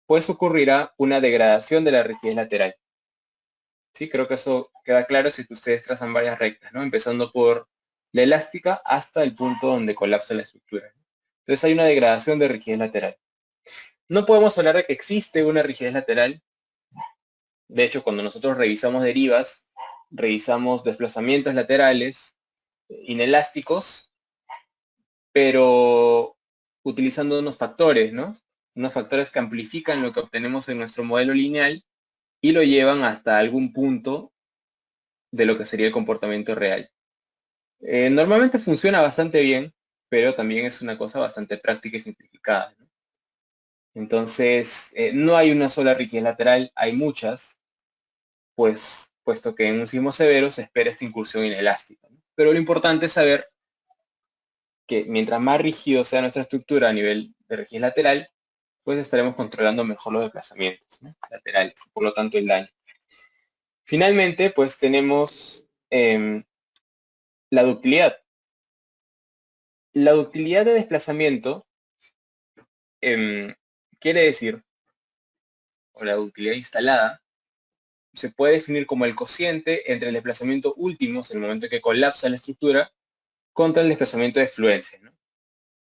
pues ocurrirá una degradación de la rigidez lateral. Sí, creo que eso queda claro si ustedes trazan varias rectas, ¿no? Empezando por la elástica hasta el punto donde colapsa la estructura. Entonces hay una degradación de rigidez lateral. No podemos hablar de que existe una rigidez lateral. De hecho, cuando nosotros revisamos derivas, revisamos desplazamientos laterales inelásticos, pero utilizando unos factores, ¿no? Unos factores que amplifican lo que obtenemos en nuestro modelo lineal y lo llevan hasta algún punto de lo que sería el comportamiento real. Normalmente funciona bastante bien, pero también es una cosa bastante práctica y simplificada, ¿no? Entonces, no hay una sola rigidez lateral, hay muchas, pues, puesto que en un sismo severo se espera esta incursión inelástica, ¿no? Pero lo importante es saber que mientras más rígido sea nuestra estructura a nivel de rigidez lateral, pues estaremos controlando mejor los desplazamientos, ¿no?, laterales, por lo tanto el daño. Finalmente, pues tenemos la ductilidad. La ductilidad de desplazamiento quiere decir, o la ductilidad instalada, se puede definir como el cociente entre el desplazamiento último, en el momento en que colapsa la estructura, contra el desplazamiento de fluencia, ¿no?,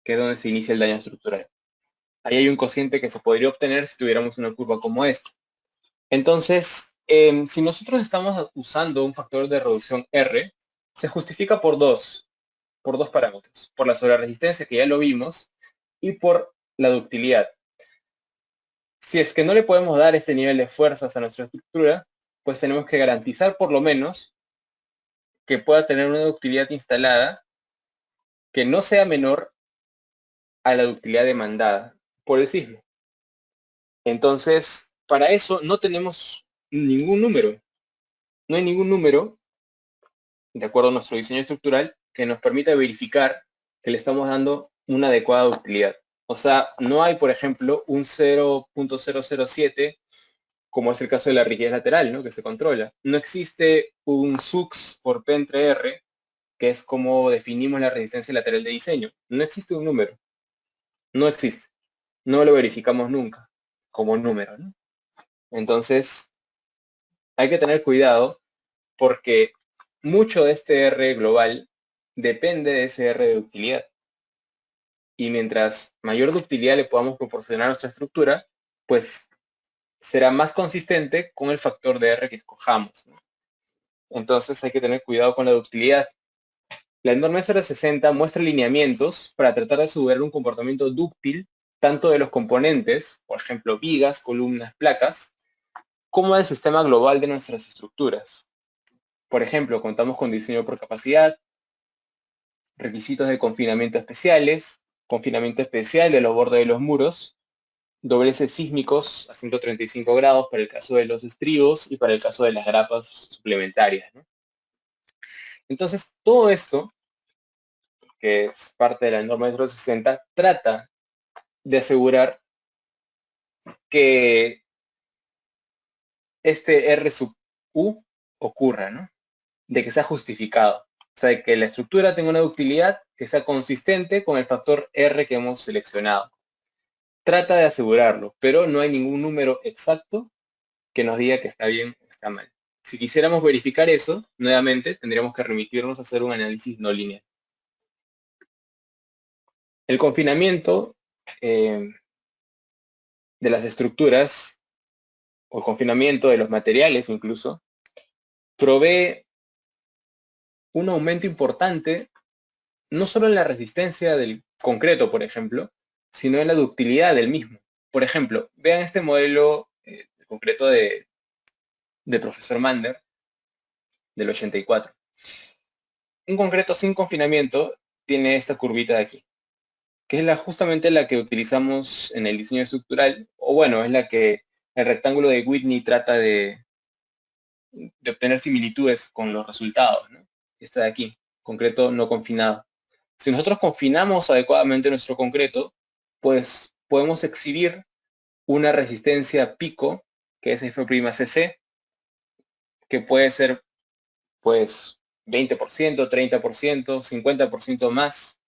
que es donde se inicia el daño estructural. Ahí hay un cociente que se podría obtener si tuviéramos una curva como esta. Entonces, si nosotros estamos usando un factor de reducción R, se justifica por dos parámetros. Por la sobreresistencia, que ya lo vimos, y por la ductilidad. Si es que no le podemos dar este nivel de fuerzas a nuestra estructura, pues tenemos que garantizar por lo menos que pueda tener una ductilidad instalada que no sea menor a la ductilidad demandada por el sismo. Entonces, para eso no tenemos ningún número. No hay ningún número, de acuerdo a nuestro diseño estructural, que nos permita verificar que le estamos dando una adecuada ductilidad. O sea, no hay, por ejemplo, un 0.007, como es el caso de la rigidez lateral, ¿no?, que se controla. No existe un SUX por P entre R, que es como definimos la resistencia lateral de diseño. No existe un número. No existe. No lo verificamos nunca como número, ¿no? Entonces, hay que tener cuidado porque mucho de este R global depende de ese R de ductilidad. Y mientras mayor ductilidad le podamos proporcionar a nuestra estructura, pues será más consistente con el factor de R que escojamos, ¿no? Entonces hay que tener cuidado con la ductilidad. La norma 060 muestra lineamientos para tratar de asegurar un comportamiento dúctil tanto de los componentes, por ejemplo, vigas, columnas, placas, como del sistema global de nuestras estructuras. Por ejemplo, contamos con diseño por capacidad, requisitos de confinamiento especiales, confinamiento especial de los bordes de los muros, dobleces sísmicos a 135 grados para el caso de los estribos y para el caso de las grapas suplementarias, ¿no? Entonces, todo esto, que es parte de la norma 060, trata de asegurar que este R sub U ocurra, ¿no?, de que sea justificado. O sea, de que la estructura tenga una ductilidad que sea consistente con el factor R que hemos seleccionado. Trata de asegurarlo, pero no hay ningún número exacto que nos diga que está bien o está mal. Si quisiéramos verificar eso, nuevamente tendríamos que remitirnos a hacer un análisis no lineal. El confinamiento de las estructuras, o el confinamiento de los materiales incluso, provee un aumento importante, no solo en la resistencia del concreto, por ejemplo, sino en la ductilidad del mismo. Por ejemplo, vean este modelo de concreto de profesor Mander, del 84. Un concreto sin confinamiento tiene esta curvita de aquí, que es justamente la que utilizamos en el diseño estructural, o bueno, es la que el rectángulo de Whitney trata de obtener similitudes con los resultados, ¿no? Esta de aquí, concreto no confinado. Si nosotros confinamos adecuadamente nuestro concreto, pues podemos exhibir una resistencia pico, que es F'CC, que puede ser pues 20%, 30%, 50% más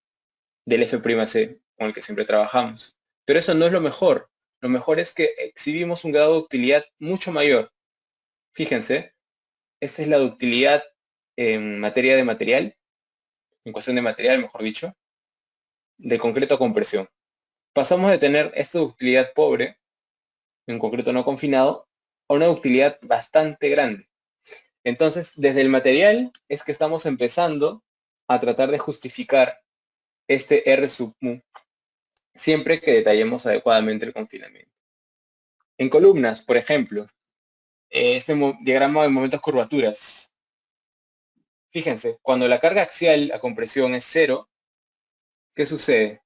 del F'C con el que siempre trabajamos. Pero eso no es lo mejor. Lo mejor es que exhibimos un grado de ductilidad mucho mayor. Fíjense, esa es la ductilidad en materia de material, en cuestión de material, mejor dicho, de concreto a compresión. Pasamos de tener esta ductilidad pobre, en concreto no confinado, a una ductilidad bastante grande. Entonces, desde el material es que estamos empezando a tratar de justificar este R sub mu, siempre que detallemos adecuadamente el confinamiento. En columnas, por ejemplo, este diagrama de momentos curvaturas. Fíjense, cuando la carga axial a compresión es cero, ¿qué sucede?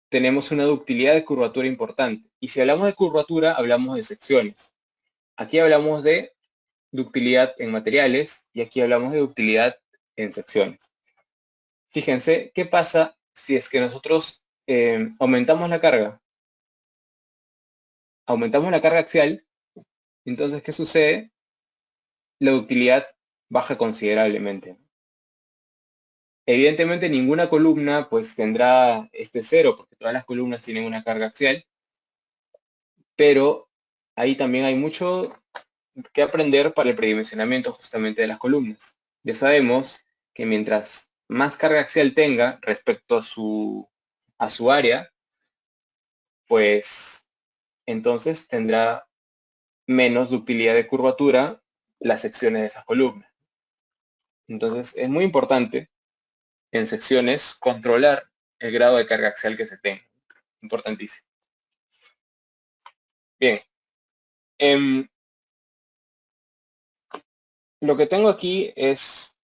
Tenemos una ductilidad de curvatura importante. Y si hablamos de curvatura, hablamos de secciones. Aquí hablamos de ductilidad en materiales y aquí hablamos de ductilidad en secciones. Fíjense, ¿qué pasa si es que nosotros aumentamos la carga? Aumentamos la carga axial, entonces, ¿qué sucede? La ductilidad baja considerablemente. Evidentemente ninguna columna pues tendrá este cero, porque todas las columnas tienen una carga axial, pero ahí también hay mucho que aprender para el predimensionamiento justamente de las columnas. Ya sabemos que mientras más carga axial tenga respecto a su área, pues entonces tendrá menos ductilidad de curvatura las secciones de esas columnas. Entonces es muy importante en secciones controlar el grado de carga axial que se tenga. Importantísimo. Bien. Lo que tengo aquí es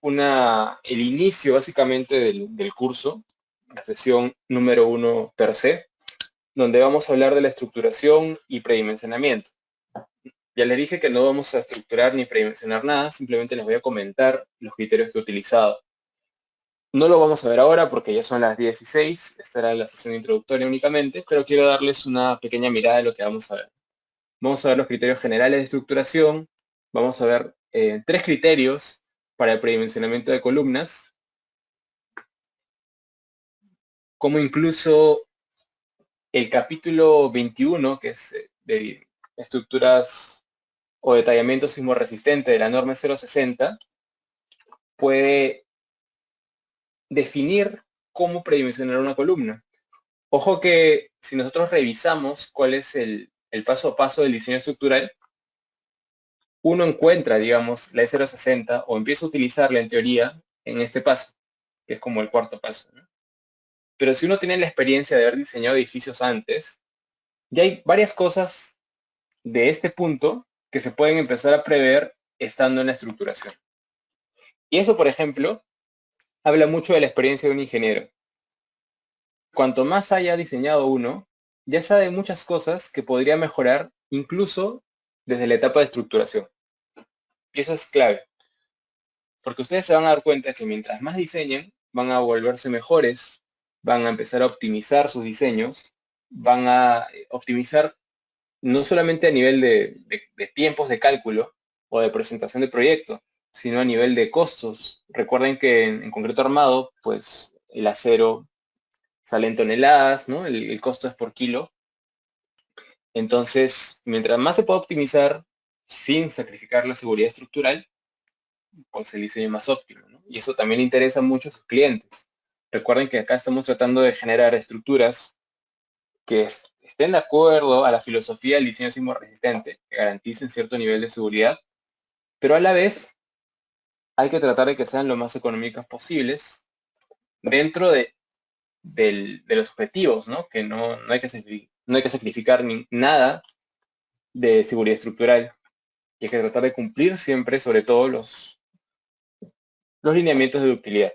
el inicio básicamente del curso, la sesión número 1 per se, donde vamos a hablar de la estructuración y predimensionamiento. Ya les dije que no vamos a estructurar ni predimensionar nada, simplemente les voy a comentar los criterios que he utilizado. No lo vamos a ver ahora porque ya son las 16, esta era la sesión introductoria únicamente, pero quiero darles una pequeña mirada de lo que vamos a ver. Vamos a ver los criterios generales de estructuración, vamos a ver 3 criterios para el predimensionamiento de columnas, como incluso el capítulo 21, que es de estructuras o detallamiento sismorresistente de la norma 060, puede definir cómo predimensionar una columna. Ojo que si nosotros revisamos cuál es el paso a paso del diseño estructural, uno encuentra, digamos, la E060 o empieza a utilizarla en teoría en este paso, que es como el cuarto paso, ¿no? Pero si uno tiene la experiencia de haber diseñado edificios antes, ya hay varias cosas de este punto que se pueden empezar a prever estando en la estructuración. Y eso, por ejemplo, habla mucho de la experiencia de un ingeniero. Cuanto más haya diseñado uno, ya sabe muchas cosas que podría mejorar incluso desde la etapa de estructuración. Y eso es clave, porque ustedes se van a dar cuenta que mientras más diseñen, van a volverse mejores, van a empezar a optimizar sus diseños, van a optimizar no solamente a nivel de tiempos de cálculo o de presentación de proyecto, sino a nivel de costos. Recuerden que en concreto armado, pues el acero sale en toneladas, ¿no? El costo es por kilo. Entonces, mientras más se pueda optimizar sin sacrificar la seguridad estructural, pues el diseño es más óptimo, ¿no? Y eso también interesa mucho a sus clientes. Recuerden que acá estamos tratando de generar estructuras que estén de acuerdo a la filosofía del diseño sismorresistente, que garanticen cierto nivel de seguridad, pero a la vez hay que tratar de que sean lo más económicas posibles dentro de los objetivos, ¿no? Que no hay que sacrificar nada de seguridad estructural y hay que tratar de cumplir siempre, sobre todo, los lineamientos de ductilidad.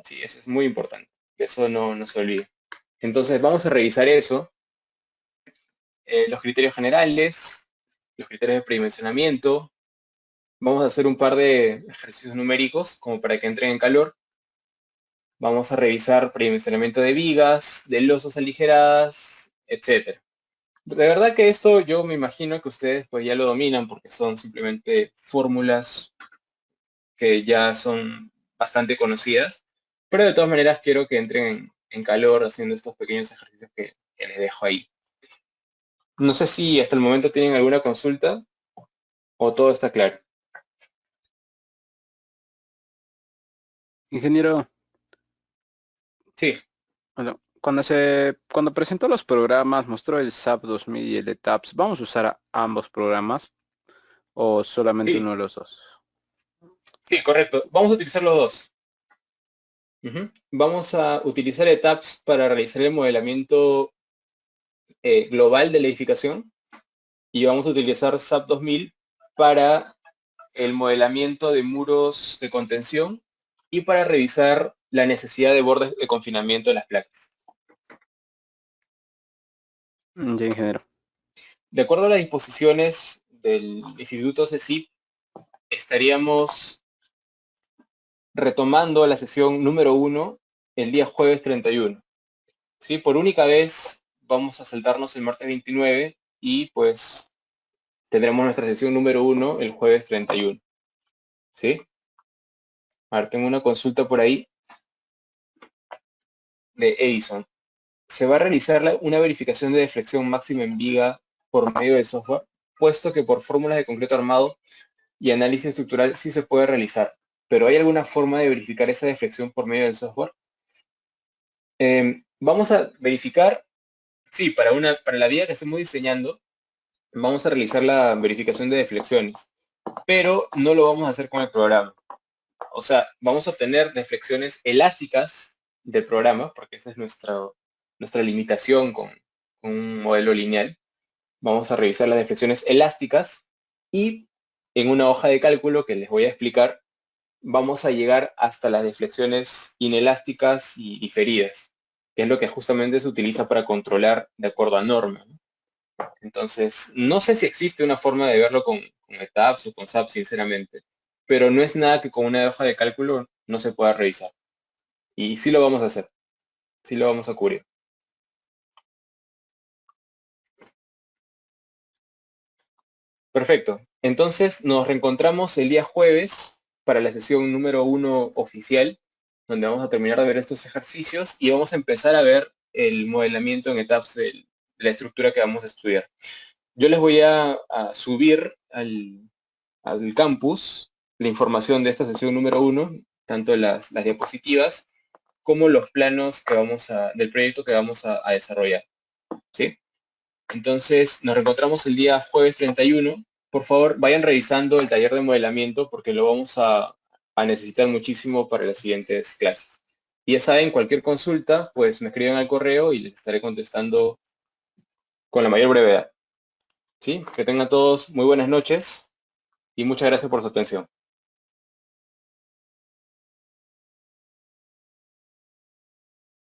Sí, eso es muy importante. Eso no se olvide. Entonces vamos a revisar eso, los criterios generales, los criterios de predimensionamiento. Vamos a hacer un par de ejercicios numéricos como para que entren en calor. Vamos a revisar predimensionamiento de vigas, de losas aligeradas, etcétera. De verdad que esto yo me imagino que ustedes pues ya lo dominan porque son simplemente fórmulas que ya son bastante conocidas, pero de todas maneras quiero que entren en calor haciendo estos pequeños ejercicios que les dejo ahí. No sé si hasta el momento tienen alguna consulta o todo está claro. Ingeniero, Sí, bueno, cuando presentó los programas, mostró el SAP 2000 y el ETAPS. ¿Vamos a usar ambos programas o solamente sí, uno de los dos? sí, correcto. Vamos a utilizar los dos. Vamos a utilizar ETAPS para realizar el modelamiento global de la edificación y vamos a utilizar SAP 2000 para el modelamiento de muros de contención y para revisar la necesidad de bordes de confinamiento de las placas. Ya, ingeniero. De acuerdo a las disposiciones del Instituto CECIP, estaríamos retomando la sesión número 1 el día jueves 31. ¿Sí? Por única vez vamos a saltarnos el martes 29 y pues tendremos nuestra sesión número 1 el jueves 31. ¿Sí? A ver, tengo una consulta por ahí de Edison. Se va a realizar una verificación de deflexión máxima en viga por medio del software, puesto que por fórmulas de concreto armado y análisis estructural sí se puede realizar. Pero ¿hay alguna forma de verificar esa deflexión por medio del software? Vamos a verificar, sí, para la viga que estemos diseñando, vamos a realizar la verificación de deflexiones, pero no lo vamos a hacer con el programa. O sea, vamos a obtener deflexiones elásticas del programa, porque esa es nuestra limitación con un modelo lineal. Vamos a revisar las deflexiones elásticas y en una hoja de cálculo que les voy a explicar, vamos a llegar hasta las deflexiones inelásticas y diferidas, que es lo que justamente se utiliza para controlar de acuerdo a norma. Entonces, no sé si existe una forma de verlo con ETAPS o con SAP, sinceramente, pero no es nada que con una hoja de cálculo no se pueda revisar. Y sí lo vamos a hacer, sí lo vamos a cubrir. Perfecto. Entonces, nos reencontramos el día jueves para la sesión número 1 oficial, donde vamos a terminar de ver estos ejercicios y vamos a empezar a ver el modelamiento en ETAPS de la estructura que vamos a estudiar. Yo les voy a subir al campus la información de esta sesión número 1, tanto las diapositivas como los planos del proyecto que vamos a desarrollar. ¿Sí? Entonces, nos reencontramos el día jueves 31. Por favor, vayan revisando el taller de modelamiento porque lo vamos a necesitar muchísimo para las siguientes clases. Y ya saben, cualquier consulta, pues me escriben al correo y les estaré contestando con la mayor brevedad. ¿Sí? Que tengan todos muy buenas noches y muchas gracias por su atención.